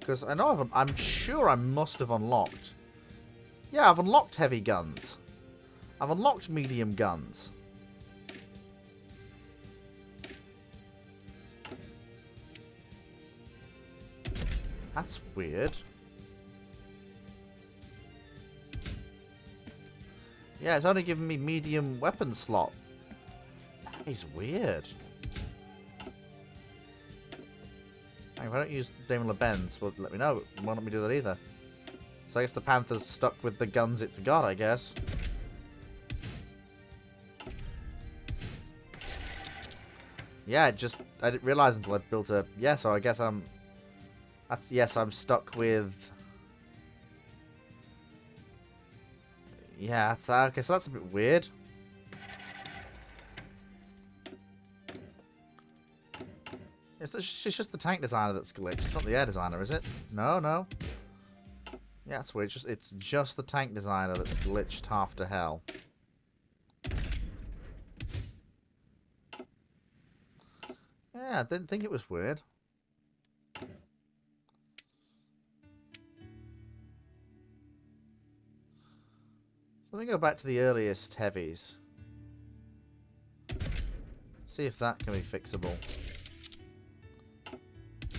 Because I know I'm sure I must have unlocked. Yeah, I've unlocked heavy guns. I've unlocked medium guns. That's weird. Yeah, it's only giving me medium weapon slot. That is weird. If I don't use Damon LeBenz, well, let me know. Why don't we do that either? So I guess the Panther's stuck with the guns it's got, I guess. Yeah, I didn't realize until I built a... Yeah, so I guess I'm... Yes, I'm stuck with... Yeah, okay, so that's a bit weird. It's just the tank designer that's glitched. It's not the air designer, is it? No, no. Yeah, that's weird. It's just the tank designer that's glitched half to hell. Yeah, I didn't think it was weird. So let me go back to the earliest heavies. See if that can be fixable.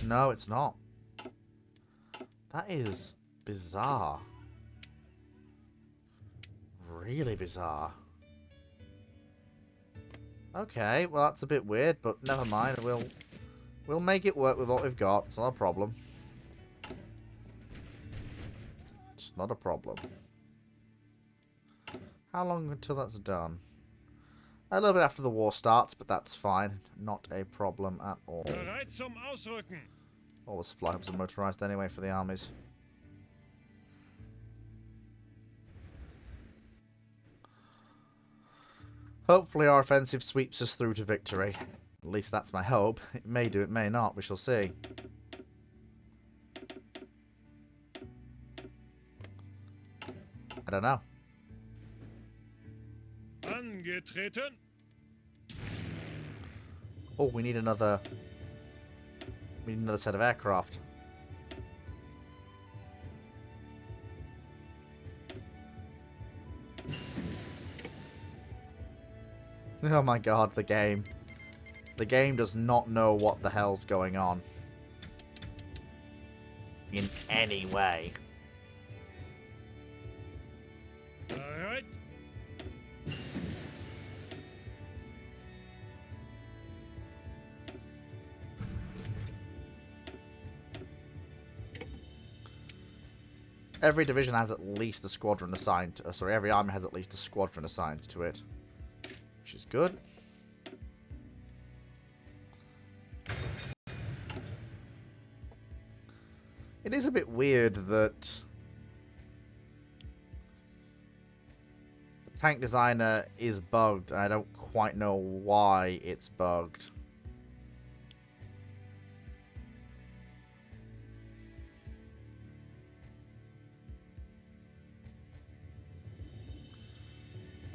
No, it's not. That is bizarre. Really bizarre. Okay, well that's a bit weird, but never mind. We'll make it work with what we've got. It's not a problem. It's not a problem. How long until that's done? A little bit after the war starts, but that's fine. Not a problem at all. Bereit zum Ausrücken. All the supply hubs are motorized anyway for the armies. Hopefully our offensive sweeps us through to victory. At least that's my hope. It may do, it may not. We shall see. I don't know. Angetreten. Oh, we need another set of aircraft. Oh my god, the game. The game does not know what the hell's going on. In any way. Bereit. Every division has at least a squadron assigned to... sorry, every army has at least a squadron assigned to it. Which is good. It is a bit weird that... the tank designer is bugged. I don't quite know why it's bugged.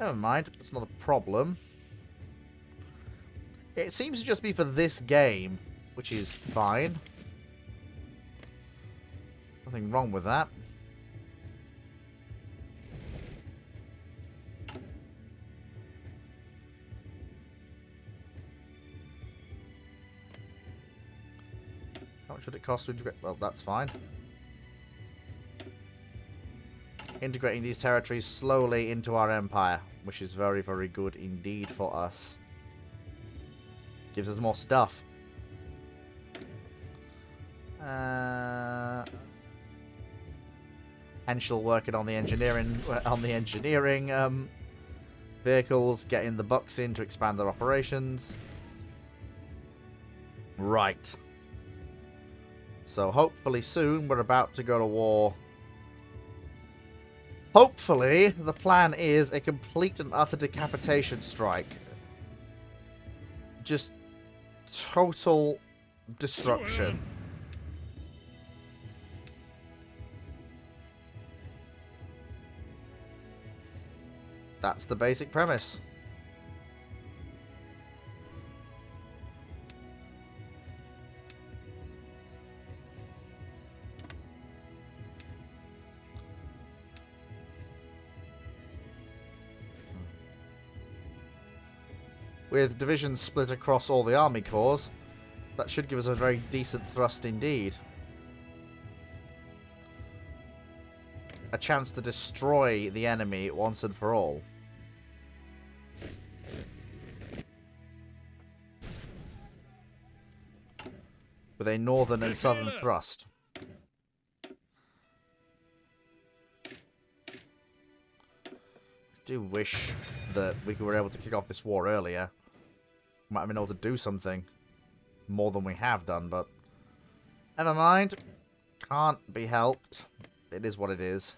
Never mind, it's not a problem. It seems to just be for this game, which is fine. Nothing wrong with that. How much would it cost to integrate? Well, that's fine. Integrating these territories slowly into our empire, which is very, very good indeed for us. Gives us more stuff. Henschel working on the engineering vehicles, getting the Bucks in to expand their operations. Right. So hopefully soon we're about to go to war. Hopefully, the plan is a complete and utter decapitation strike. Just total destruction. That's the basic premise. With divisions split across all the army corps, that should give us a very decent thrust indeed. A chance to destroy the enemy once and for all. With a northern and southern thrust. I do wish that we were able to kick off this war earlier. Might have been able to do something more than we have done, but never mind. Can't be helped. It is what it is.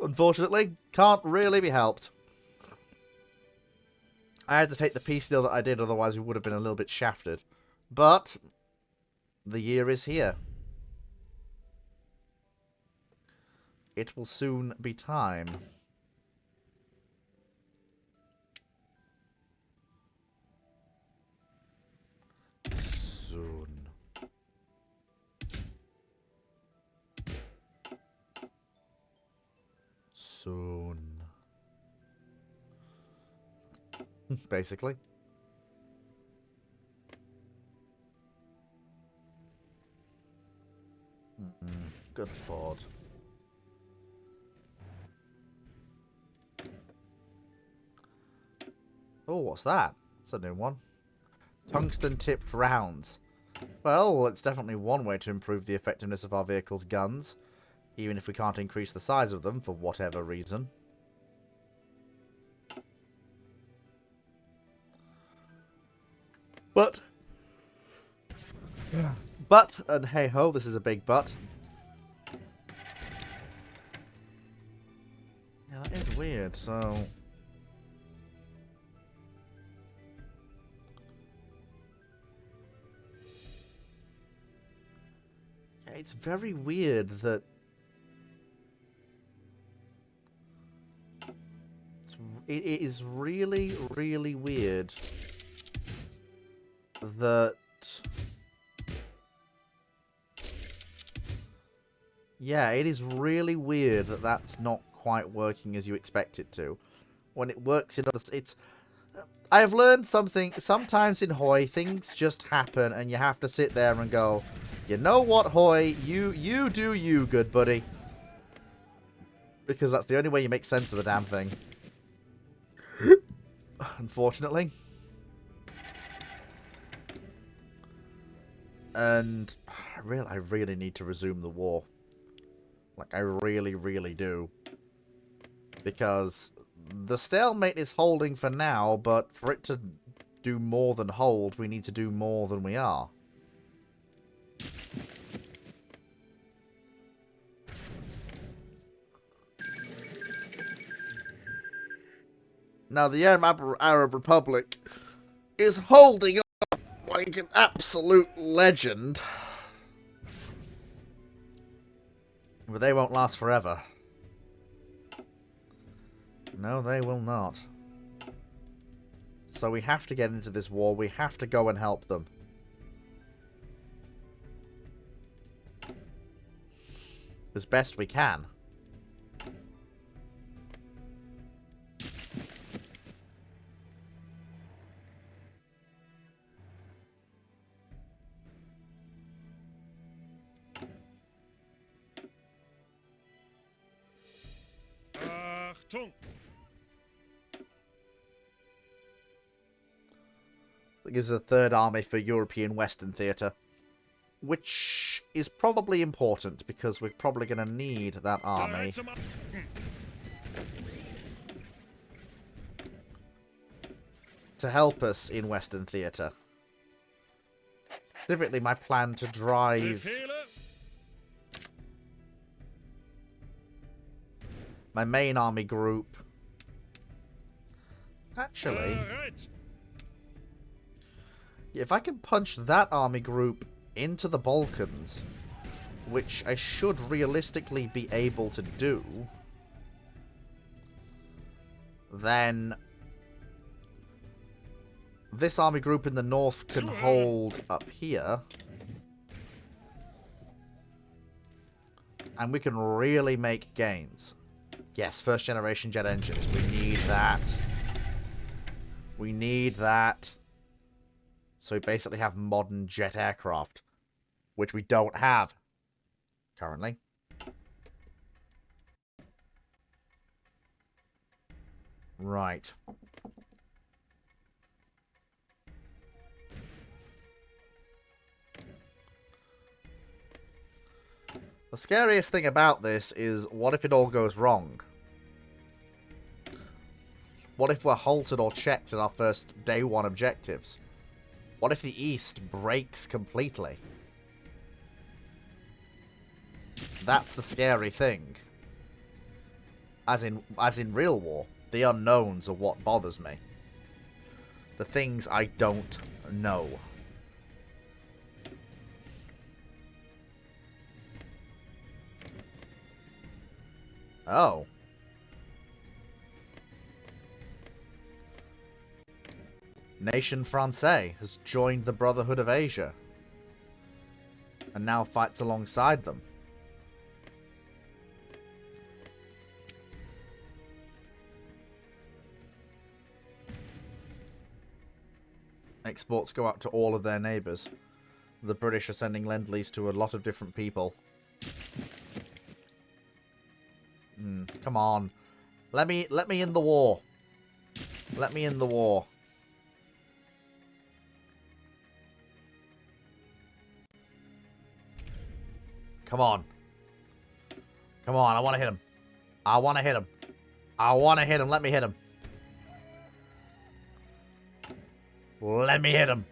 Unfortunately, can't really be helped. I had to take the peace deal that I did, otherwise we would have been a little bit shafted. But the year is here. It will soon be time. Soon. Soon. Basically. Good lord. Oh, what's that? That's a new one. Tungsten-tipped rounds. Well, it's definitely one way to improve the effectiveness of our vehicles' guns, even if we can't increase the size of them for whatever reason. But, and hey ho, this is a big but. Yeah, that is weird, so... Yeah, it's very weird that... It is really, really weird that... Yeah, it is really weird that that's not quite working as you expect it to. When it works in other... It's... I have learned something. Sometimes in Hoi, things just happen and you have to sit there and go, you know what, Hoi? You do you, good buddy. Because that's the only way you make sense of the damn thing. Unfortunately. And I really need to resume the war. Like, I really, really do. Because the stalemate is holding for now, but for it to do more than hold, we need to do more than we are. Now, the Arab Republic is holding up like an absolute legend. But they won't last forever. No, they will not. So we have to get into this war. We have to go and help them. As best we can. Achtung! That gives us a third army for European Western Theatre. Which is probably important, because we're probably going to need that army. To help us in Western Theatre. Specifically, my plan to drive my main army group. Actually, if I can punch that army group into the Balkans, which I should realistically be able to do, then this army group in the north can hold up here. And we can really make gains. Yes, first generation jet engines. We need that. We need that. So we basically have modern jet aircraft, which we don't have currently. Right. The scariest thing about this is, what if it all goes wrong? What if we're halted or checked at our first day one objectives? What if the East breaks completely? That's the scary thing. As in real war, the unknowns are what bothers me. The things I don't know. Oh. Nation Francais has joined the Brotherhood of Asia. And now fights alongside them. Exports go out to all of their neighbours. The British are sending Lend-Lease to a lot of different people. Come on. Let me in the war. Let me in the war. Come on. Come on, I want to hit him. I want to hit him. I want to hit him. Let me hit him. Let me hit him.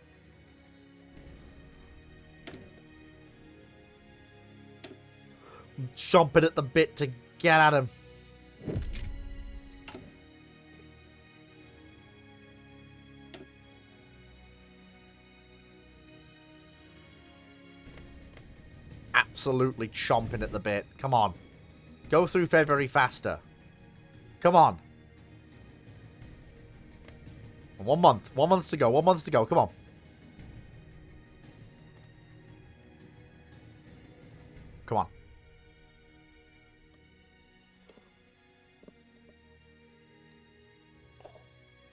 I'm chomping at the bit to get at him. Absolutely chomping at the bit. Come on. Go through February faster. Come on. 1 month. 1 month to go. 1 month to go. Come on. Come on.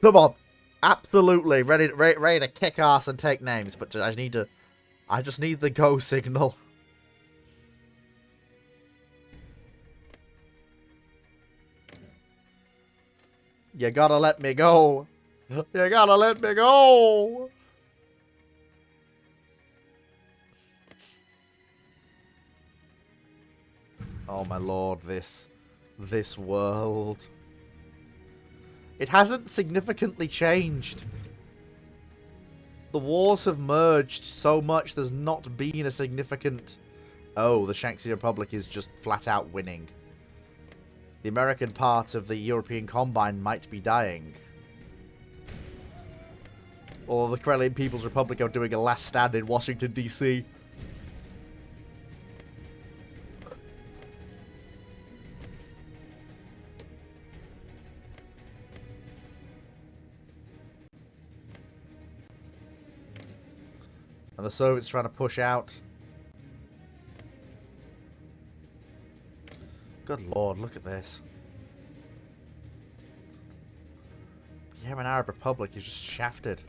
Come on. Absolutely. Ready to kick ass and take names. But I just need the go signal. You gotta let me go. You gotta let me go. Oh my lord, this world. It hasn't significantly changed. The wars have merged so much, there's not been a significant... Oh, the Shanxi Republic is just flat out winning. The American part of the European Combine might be dying. Or the Karelian People's Republic are doing a last stand in Washington, D.C. And the Soviets trying to push out. Good lord, look at this. The Yemen Arab Republic is just shafted.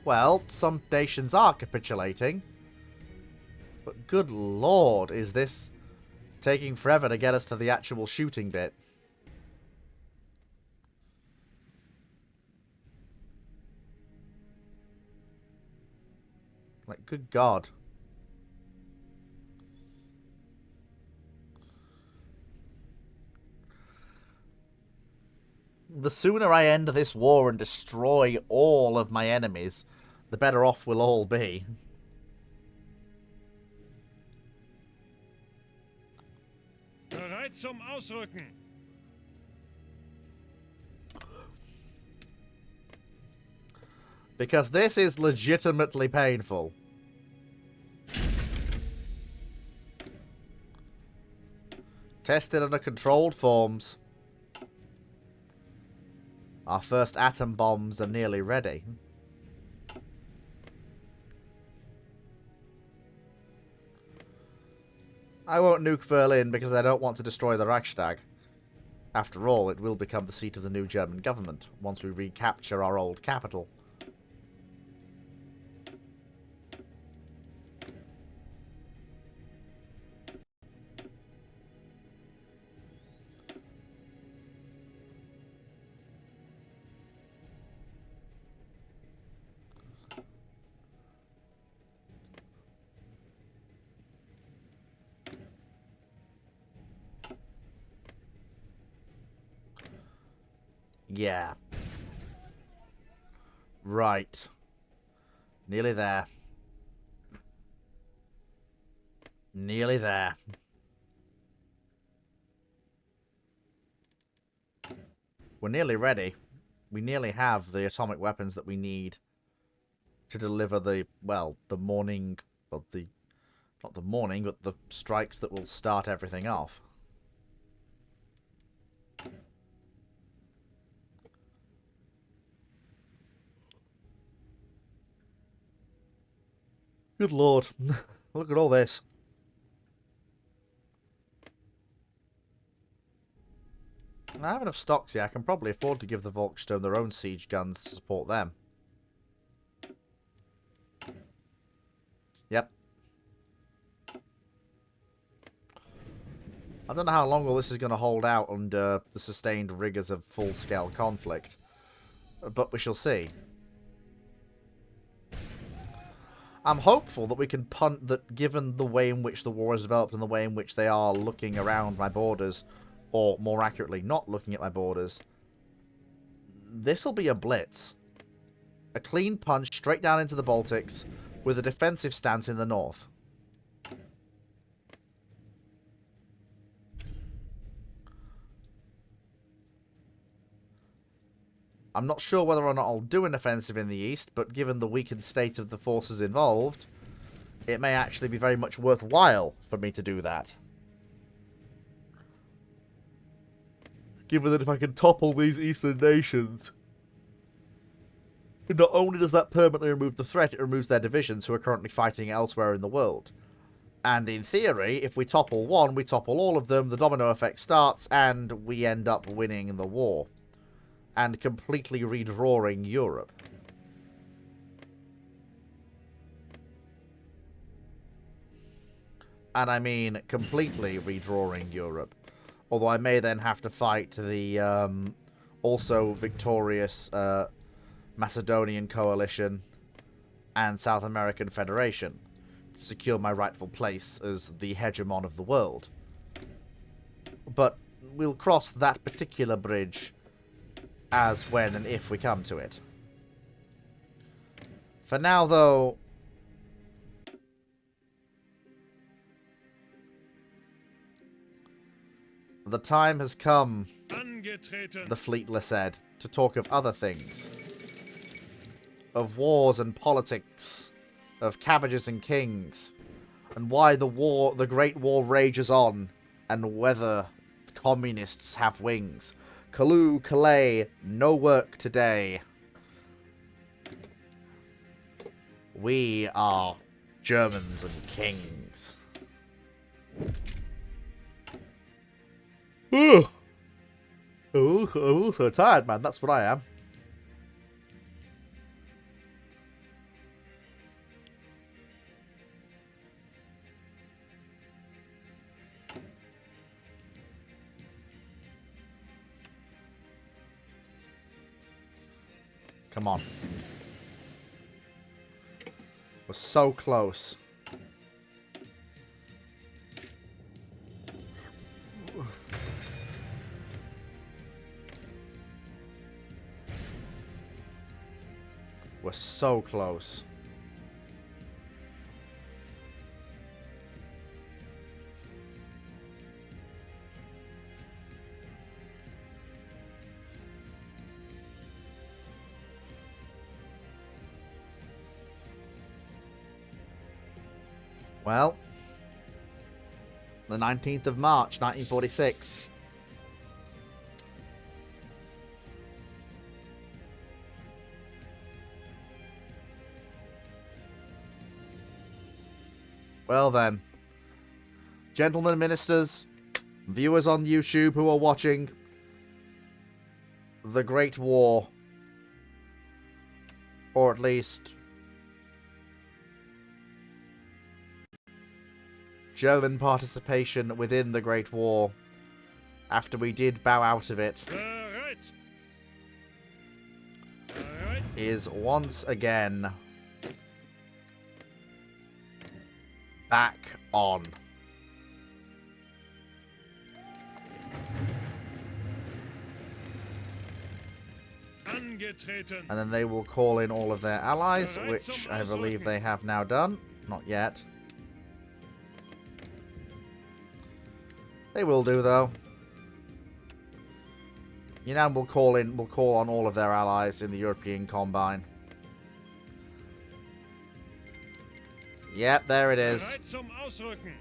Well, some nations are capitulating. But good lord, is this taking forever to get us to the actual shooting bit? Like, good god. The sooner I end this war and destroy all of my enemies, the better off we'll all be. Bereit zum Ausrücken. Because this is legitimately painful. Tested under controlled forms. Our first atom bombs are nearly ready. I won't nuke Berlin because I don't want to destroy the Reichstag. After all, it will become the seat of the new German government once we recapture our old capital. Yeah. Right. Nearly there. Nearly there. We're nearly ready. We nearly have the atomic weapons that we need to deliver the, well, the morning, well, the, not the morning, but the strikes that will start everything off. Good lord. Look at all this. I have enough stocks here. I can probably afford to give the Volkssturm their own siege guns to support them. Yep. I don't know how long all this is going to hold out under the sustained rigours of full-scale conflict, but we shall see. I'm hopeful that we can punt that, given the way in which the war has developed and the way in which they are looking around my borders, or more accurately, not looking at my borders, this'll be a blitz. A clean punch straight down into the Baltics with a defensive stance in the north. I'm not sure whether or not I'll do an offensive in the east, but given the weakened state of the forces involved, it may actually be very much worthwhile for me to do that. Given that if I can topple these eastern nations, not only does that permanently remove the threat, it removes their divisions who are currently fighting elsewhere in the world. And in theory, if we topple one, we topple all of them, the domino effect starts, and we end up winning the war. And completely redrawing Europe. And I mean completely redrawing Europe. Although I may then have to fight the also victorious Macedonian coalition and South American Federation to secure my rightful place as the hegemon of the world. But we'll cross that particular bridge as when and if we come to it. For now, though, the time has come, the Fleetler said, to talk of other things. Of wars and politics, of cabbages and kings, and why the Great War rages on, and whether communists have wings. Callooh, Calais, no work today. We are Germans and kings. Ooh, so tired, man. That's what I am. Come on. We're so close. We're so close. Well, the 19th of March, 1946. Well then, gentlemen ministers, viewers on YouTube who are watching the Great War, or at least German participation within the Great War, after we did bow out of it, Bereit. Bereit. is once again back on. Angetreten. And then they will call in all of their allies, which I believe they have now done. Not yet. They will do, though. Yunnan will call on all of their allies in the European Combine. Yep, there it is. Bereit zum Ausrücken.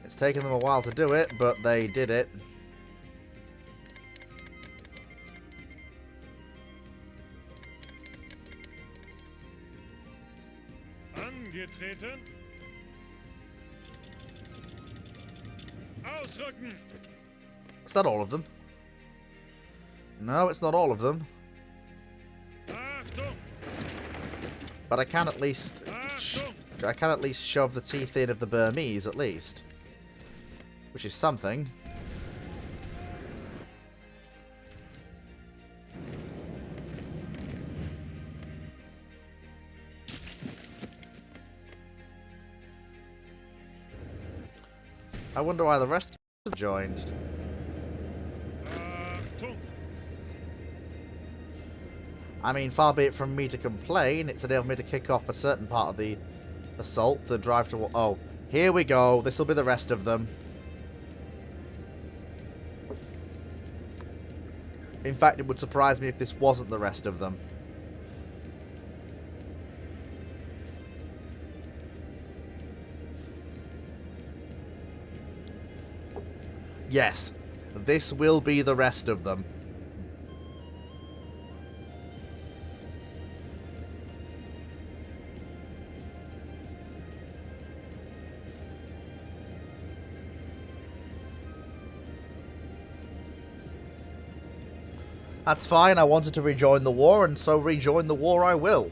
It's taken them a while to do it, but they did it. Angetreten. Ausrücken. It's not all of them. No, it's not all of them. Achtung. But I can at least shove the teeth in of the Burmese, at least. Which is something. I wonder why the rest have joined. Achtung. I mean, far be it from me to complain, it's enabled me to kick off a certain part of the assault, the drive to... Oh, here we go. This will be the rest of them. In fact, it would surprise me if this wasn't the rest of them. Yes, this will be the rest of them. That's fine, I wanted to rejoin the war, and so rejoin the war I will.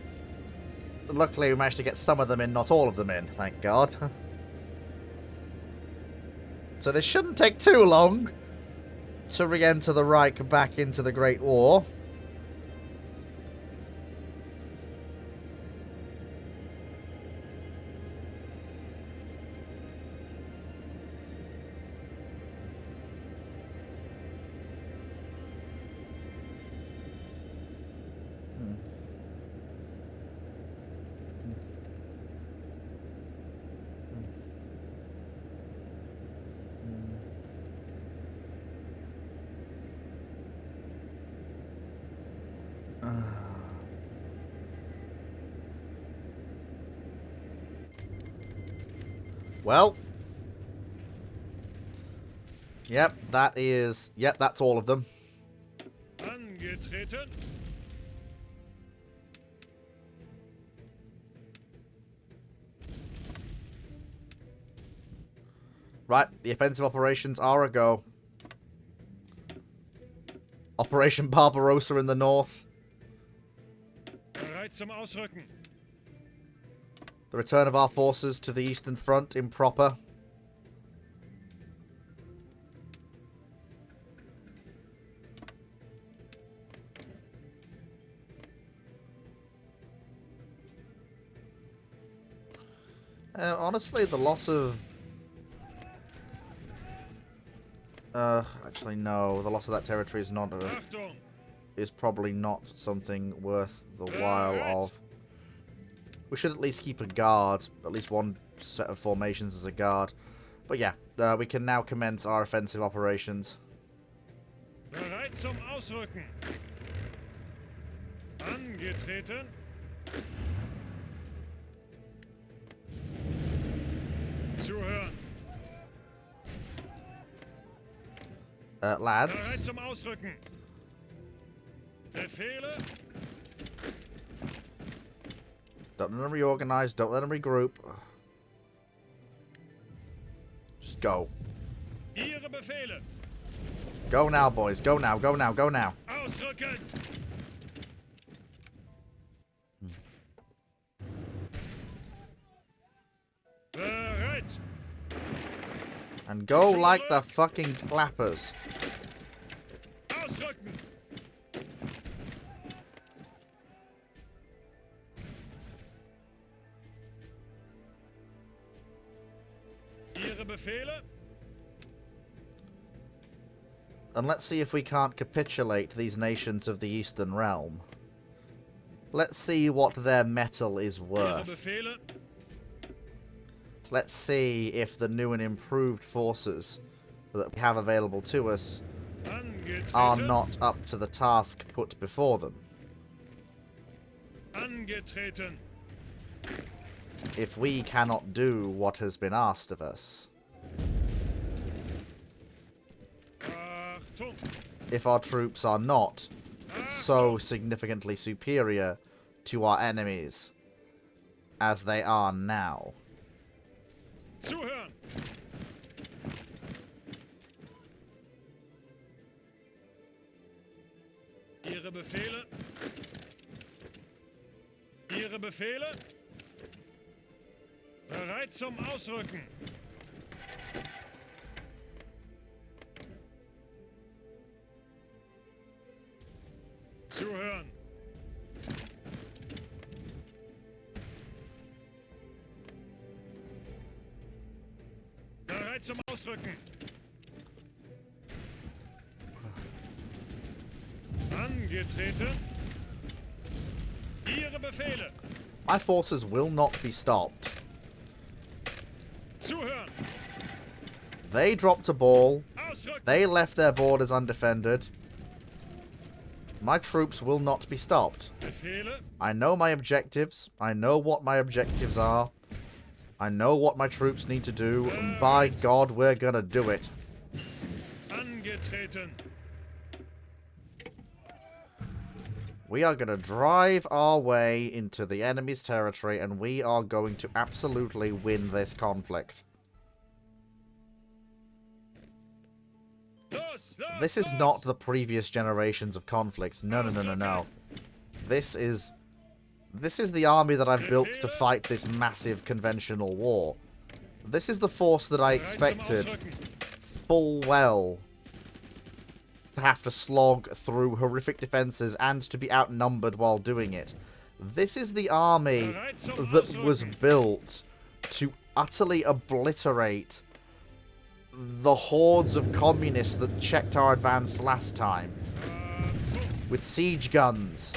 Luckily, we managed to get some of them in, not all of them in, thank God. So this shouldn't take too long to re-enter the Reich back into the Great War. Well. Yep, that's all of them. Angetreten. Right, the offensive operations are a go. Operation Barbarossa in the north. Bereit zum Ausrücken. The return of our forces to the Eastern Front improper. Honestly, the loss of... actually, no. The loss of that territory is not... Achtung. is probably not something worth the while of. We should at least keep a guard. At least one set of formations as a guard. But yeah, we can now commence our offensive operations. Bereit zum Ausrücken. Angetreten. Zuhören. Lads, Bereit zum Ausrücken. Befehle. don't let them reorganize, don't let them regroup. Just go. Ihre Befehle. Go now, boys. Go now, go now, go now. Ausrücken. Bereit. And go like the fucking clappers. Ausrücken. Ihre Befehle. And let's see if we can't capitulate these nations of the Eastern Realm. Let's see what their metal is Ihre worth. Befehle. Let's see if the new and improved forces that we have available to us are Angetreten. not up to the task put before them. Angetreten. If we cannot do what has been asked of us. Achtung. If our troops are not so significantly superior to our enemies as they are now. Zuhören. Ihre Befehle. Ihre Befehle. Bereit zum Ausrücken. Zuhören. Bereit zum Ausrücken. Angetreten. Ihre Befehle. My forces will not be stopped. Zuhören. They dropped a ball. Ausrücken. They left their borders undefended. My troops will not be stopped. Befehle. I know my objectives. I know what my objectives are. I know what my troops need to do. And by God, we're gonna do it. Angetreten. We are gonna drive our way into the enemy's territory, and we are going to absolutely win this conflict. Los, los, This is los. not the previous generations of conflicts. No, no, no, no, no. This is the army that I've built to fight this massive conventional war. This is the force that I Bereit zum expected Ausrücken. full well to have to slog through horrific defenses and to be outnumbered while doing it. This is the army Bereit zum that was Ausrücken. built to utterly obliterate the hordes of communists that checked our advance last time. Achtung. With siege guns,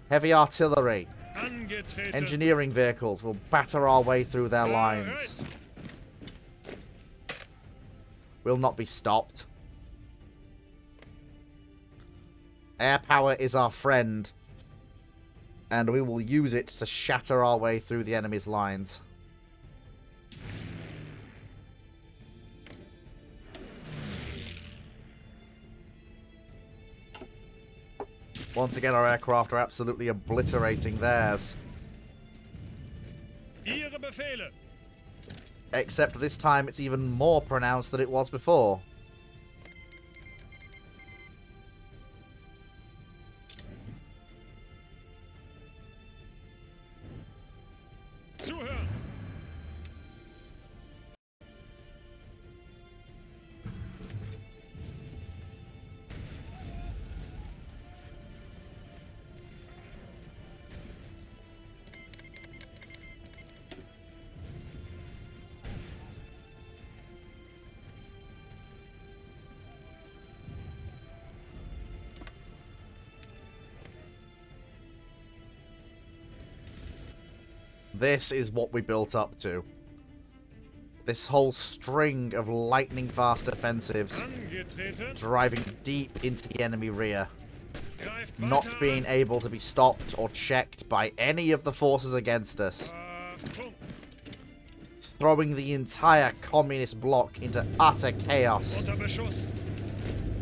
heavy artillery, Angetreten. engineering vehicles, we'll batter our way through their lines. Bereit. Will not be stopped. Air power is our friend, and we will use it to shatter our way through the enemy's lines. Once again, our aircraft are absolutely obliterating theirs. Ihre Befehle. Except this time it's even more pronounced than it was before. Zuhören. This is what we built up to. This whole string of lightning-fast offensives Angetreten. driving deep into the enemy rear. Greift Not weiter being an. able to be stopped or checked by any of the forces against us. Achtung. throwing the entire communist bloc into utter chaos Unter Beschuss.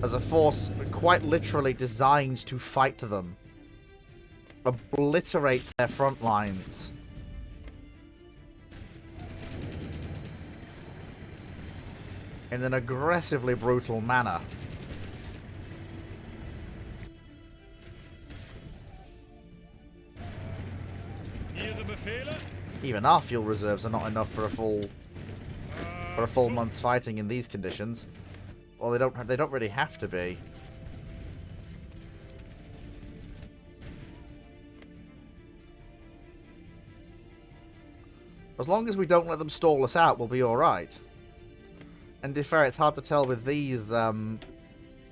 as a force quite literally designed to fight them. Obliterates their front lines. In an aggressively brutal manner. Ihre Befehle? Even our fuel reserves are not enough for a full month's fighting in these conditions. Well, they don't really have to be. As long as we don't let them stall us out, we'll be alright. And to be fair, it's hard to tell with these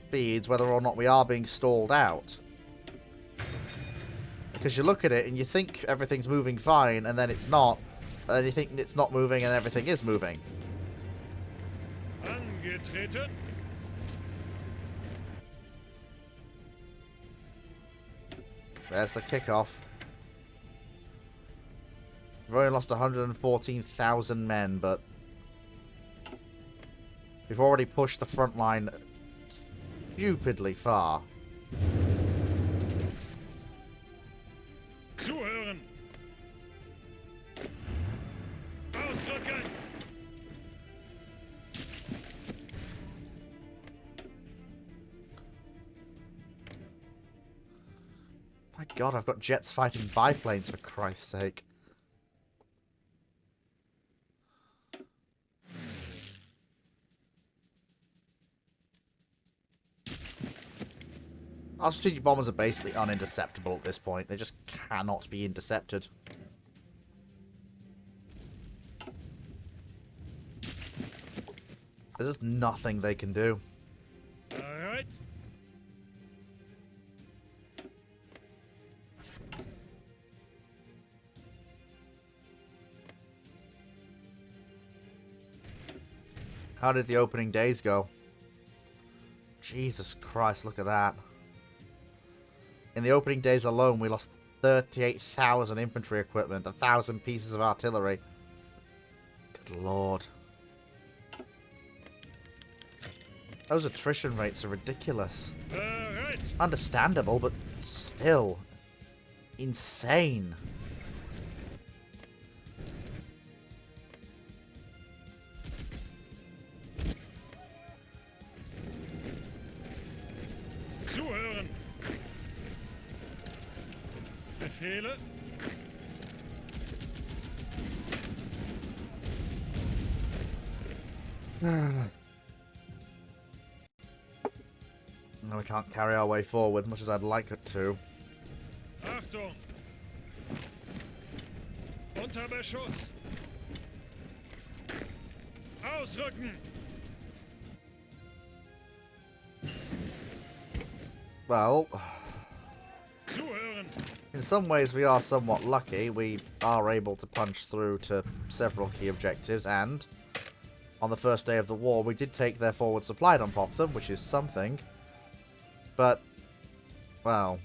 speeds whether or not we are being stalled out. Because you look at it and you think everything's moving fine, and then it's not. And then you think it's not moving and everything is moving. Angetreten. There's the kickoff. We've only lost 114,000 men, but we've already pushed the front line stupidly far. Zuhören. Ausrücken. My god, I've got jets fighting biplanes, for Christ's sake. Our strategic bombers are basically uninterceptable at this point. They just cannot be intercepted. There's just nothing they can do. Bereit. How did the opening days go? Jesus Christ, look at that. In the opening days alone, we lost 38,000 infantry equipment, 1,000 pieces of artillery. Good lord. Those attrition rates are ridiculous. Bereit. Understandable, but still insane. Zuhören. Befehle? No, we can't carry our way forward, much as I'd like it to. Achtung. Unter Beschuss. Ausrücken. Well, Zuhören. in some ways we are somewhat lucky. We are able to punch through to several key objectives, and on the first day of the war we did take their forward supply dump off them, which is something. But, well,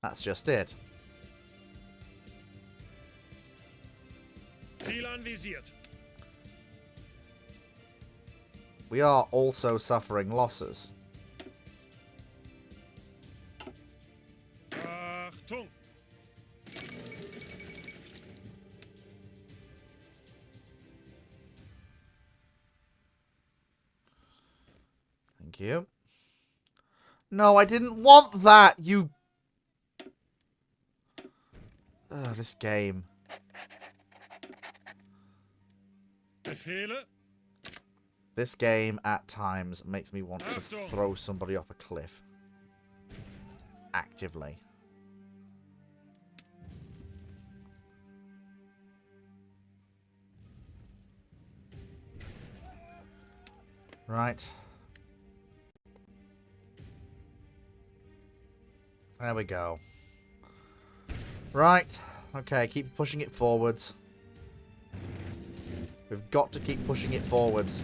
that's just it. Ziel anvisiert. We are also suffering losses. Achtung. Thank you. No, I didn't want that, you... Ugh, this game. Befehle? This game, at times, makes me want to throw somebody off a cliff. Actively. Right. There we go. Right. Okay, keep pushing it forwards. We've got to keep pushing it forwards.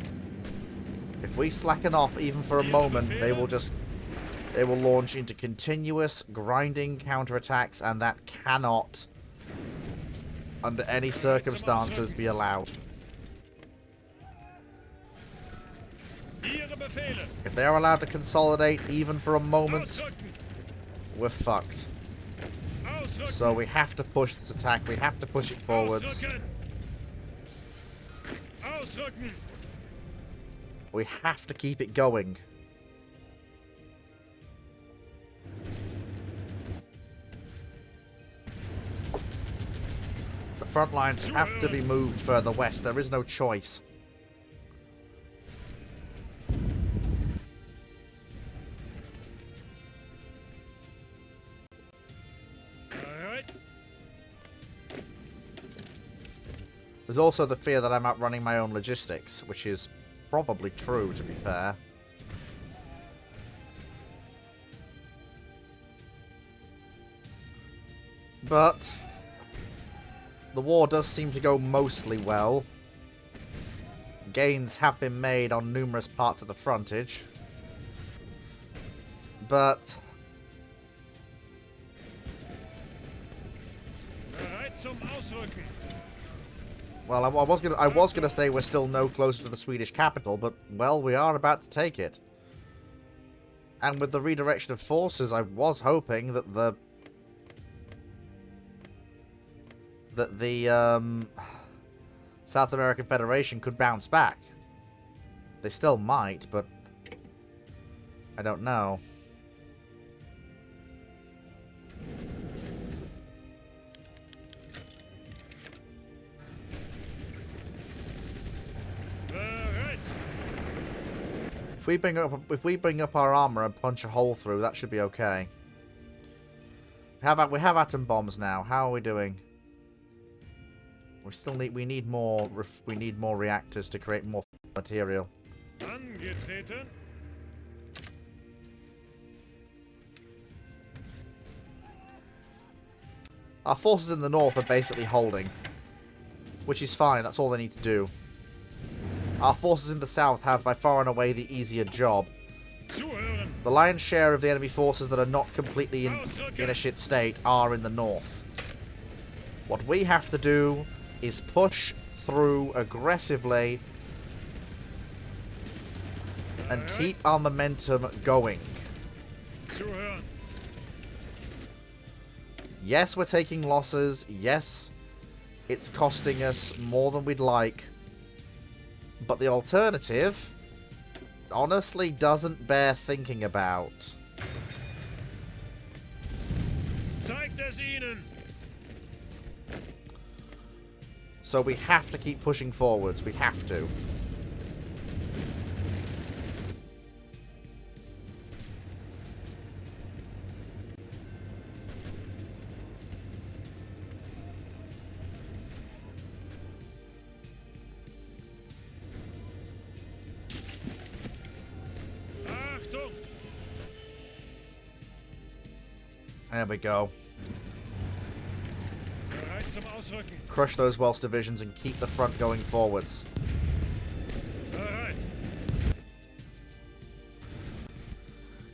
If we slacken off even for a moment, they will launch into continuous grinding counterattacks, and that cannot under any circumstances be allowed. Ihre Befehle. If they are allowed to consolidate even for a moment, Ausrücken. we're fucked. Ausrücken. So we have to push this attack. We have to push it forwards. Ausrücken. Ausrücken. We have to keep it going. The front lines have to be moved further west. There is no choice. There's also the fear that I'm outrunning my own logistics, which is probably true, to be fair. But the war does seem to go mostly well. Gains have been made on numerous parts of the frontage. But Bereit zum Ausrücken. well, I was gonna say we're still no closer to the Swedish capital, but well, we are about to take it. And with the redirection of forces, I was hoping that the South American Federation could bounce back. They still might, but I don't know. If we bring up our armor and punch a hole through, that should be okay. We have atom bombs now. How are we doing? We need more reactors to create more material. Angetreten. Our forces in the north are basically holding, which is fine. That's all they need to do. Our forces in the south have by far and away the easier job. Zuhören. The lion's share of the enemy forces that are not completely in a shit state are in the north. What we have to do is push through aggressively and keep our momentum going. Zuhören. Yes, we're taking losses. Yes, it's costing us more than we'd like. But the alternative, honestly, doesn't bear thinking about. Zeigt es ihnen. So we have to keep pushing forwards. We have to. Achtung. There we go. Bereit zum Ausrücken. Crush those Welsh divisions and keep the front going forwards. Bereit.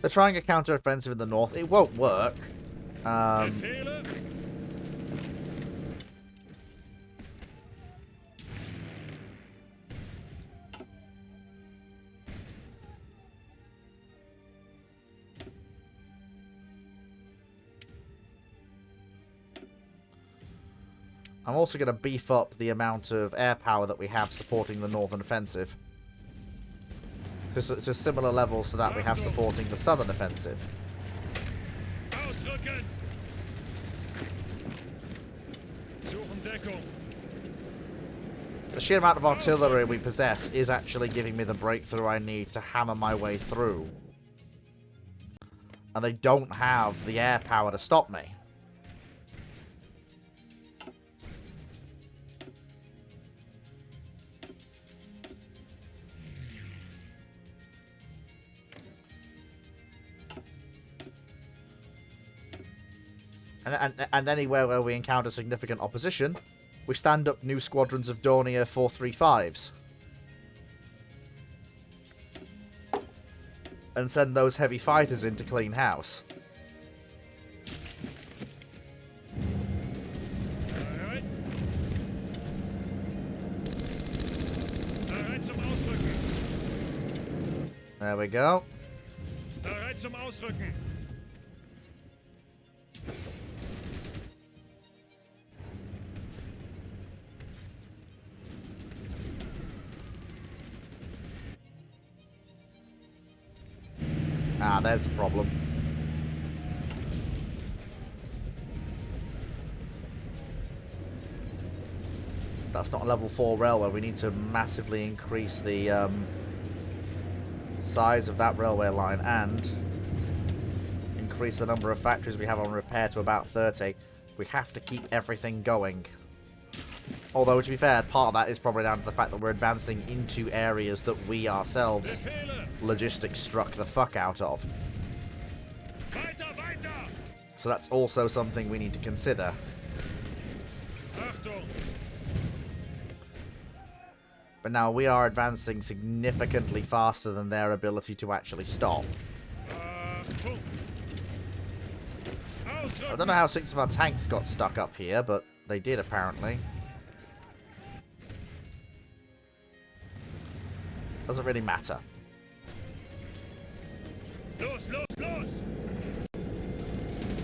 They're trying a counter-offensive in the north. It won't work. Befehle. I'm also going to beef up the amount of air power that we have supporting the northern offensive. To similar levels to that we have supporting the southern offensive. Ausrücken. Suchen Deckung. The sheer amount of artillery we possess is actually giving me the breakthrough I need to hammer my way through. And they don't have the air power to stop me. And anywhere where we encounter significant opposition, we stand up new squadrons of Dornier 435s. And send those heavy fighters in to clean house. Bereit. There we go. Bereit zum Ausrücken. Ah, there's a problem. That's not a level 4 railway. We need to massively increase the size of that railway line and increase the number of factories we have on repair to about 30. We have to keep everything going. Although, to be fair, part of that is probably down to the fact that we're advancing into areas that we ourselves logistics struck the fuck out of. Weiter, weiter. So that's also something we need to consider. Achtung. But now we are advancing significantly faster than their ability to actually stop. Achtung. Ausrücken. I don't know how 6 of our tanks got stuck up here, but they did apparently. Doesn't really matter. Los, los, los.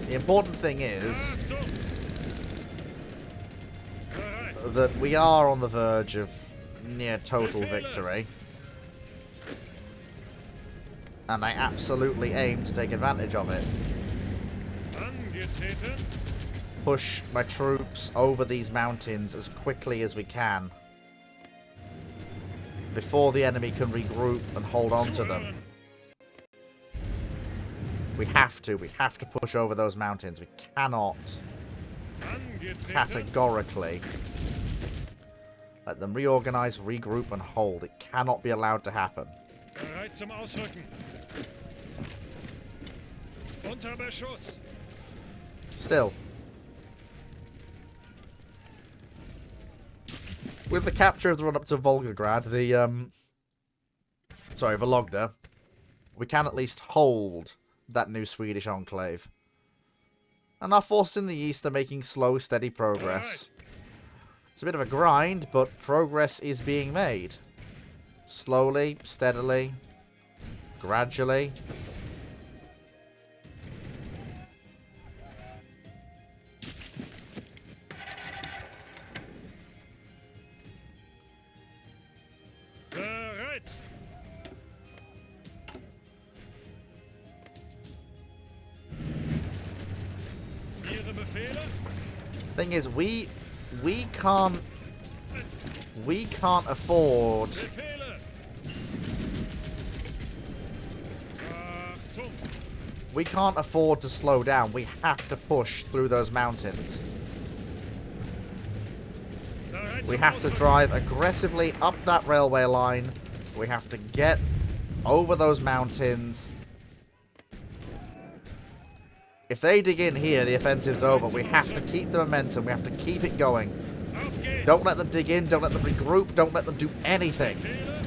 The important thing is Achtung. Bereit. that we are on the verge of near total victory. And I absolutely aim to take advantage of it. Angetreten. Push my troops over these mountains as quickly as we can. Before the enemy can regroup and hold on to them. We have to push over those mountains. We cannot Angetreten. categorically let them reorganize, regroup, and hold. It cannot be allowed to happen. Bereit zum Ausrücken. Unter Beschuss. Still, with the capture of the run up to Volgograd, Vologda, we can at least hold that new Swedish enclave. And our forces in the east are making slow, steady progress. It's a bit of a grind, but progress is being made. Slowly, steadily, gradually. Bereit. Ihre Befehle? Thing is, we can't afford Befehle. Achtung. we can't afford to slow down. We have to push through those mountains. Bereit We zum have to Ausrücken. drive aggressively up that railway line. We have to get over those mountains. If they dig in here, the offensive's over. We have to keep the momentum. We have to keep it going. Auf geht's. Don't let them dig in. Don't let them regroup. Don't let them do anything. Befehle.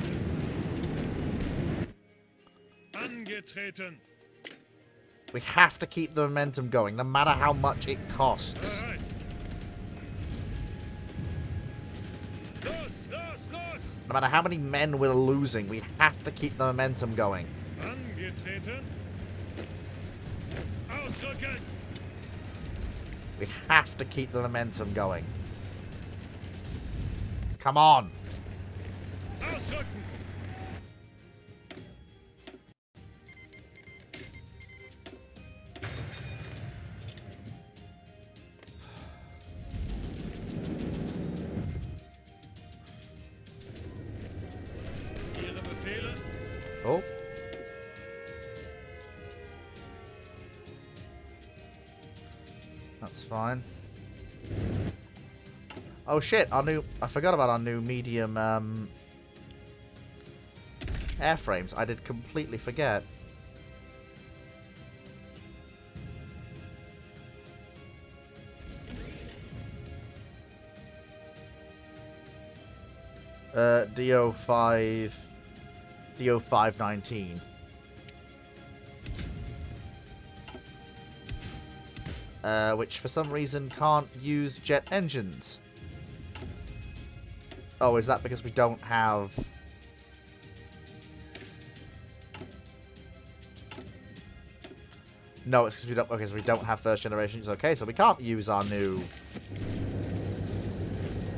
Angetreten. We have to keep the momentum going, no matter how much it costs. Bereit. Los, los, los. No matter how many men we're losing, we have to keep the momentum going. Angetreten. Ausrücken. We have to keep the momentum going. Come on. Ausrücken. Ihre Befehle? Oh. That's fine. Oh shit, I forgot about our new medium airframes. I did completely forget. DO519. Which for some reason can't use jet engines. Oh, is that because we don't have... No, it's because we don't. Okay, so we don't have first generations. Okay, so we can't use our new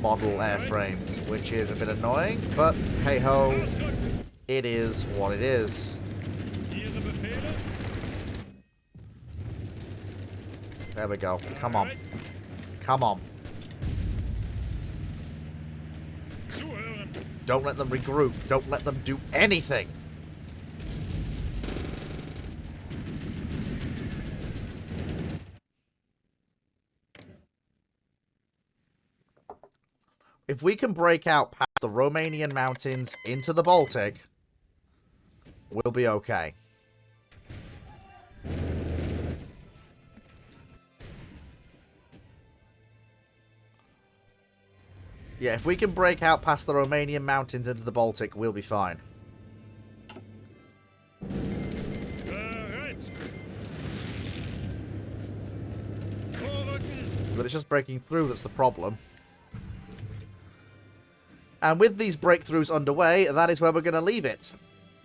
model airframes, which is a bit annoying. But hey ho, Ausrücken! it is what it is. Ihre Befehle? There we go. Come on, Bereit? come on. Zuhören! Don't let them regroup. Don't let them do anything. If we can break out past the Romanian mountains into the Baltic, we'll be okay. Yeah, if we can break out past the Romanian mountains into the Baltic, we'll be fine. Bereit! Vorrücken! But it's just breaking through that's the problem. And with these breakthroughs underway, that is where we're going to leave it.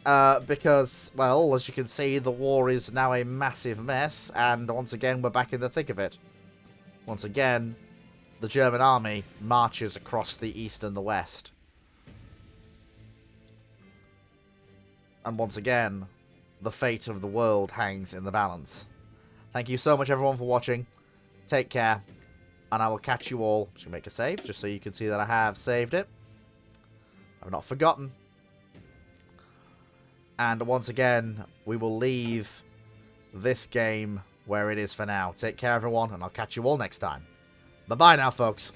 Because, well, as you can see, the war is now a massive mess, and once again, we're back in the thick of it. Once again, the German army marches across the east and the west. And once again, the fate of the world hangs in the balance. Thank you so much, everyone, for watching. Take care, and I will catch you all. Just make a save, just so you can see that I have saved it. I've not forgotten. And once again, we will leave this game where it is for now. Take care, everyone, and I'll catch you all next time. Bye-bye now, folks.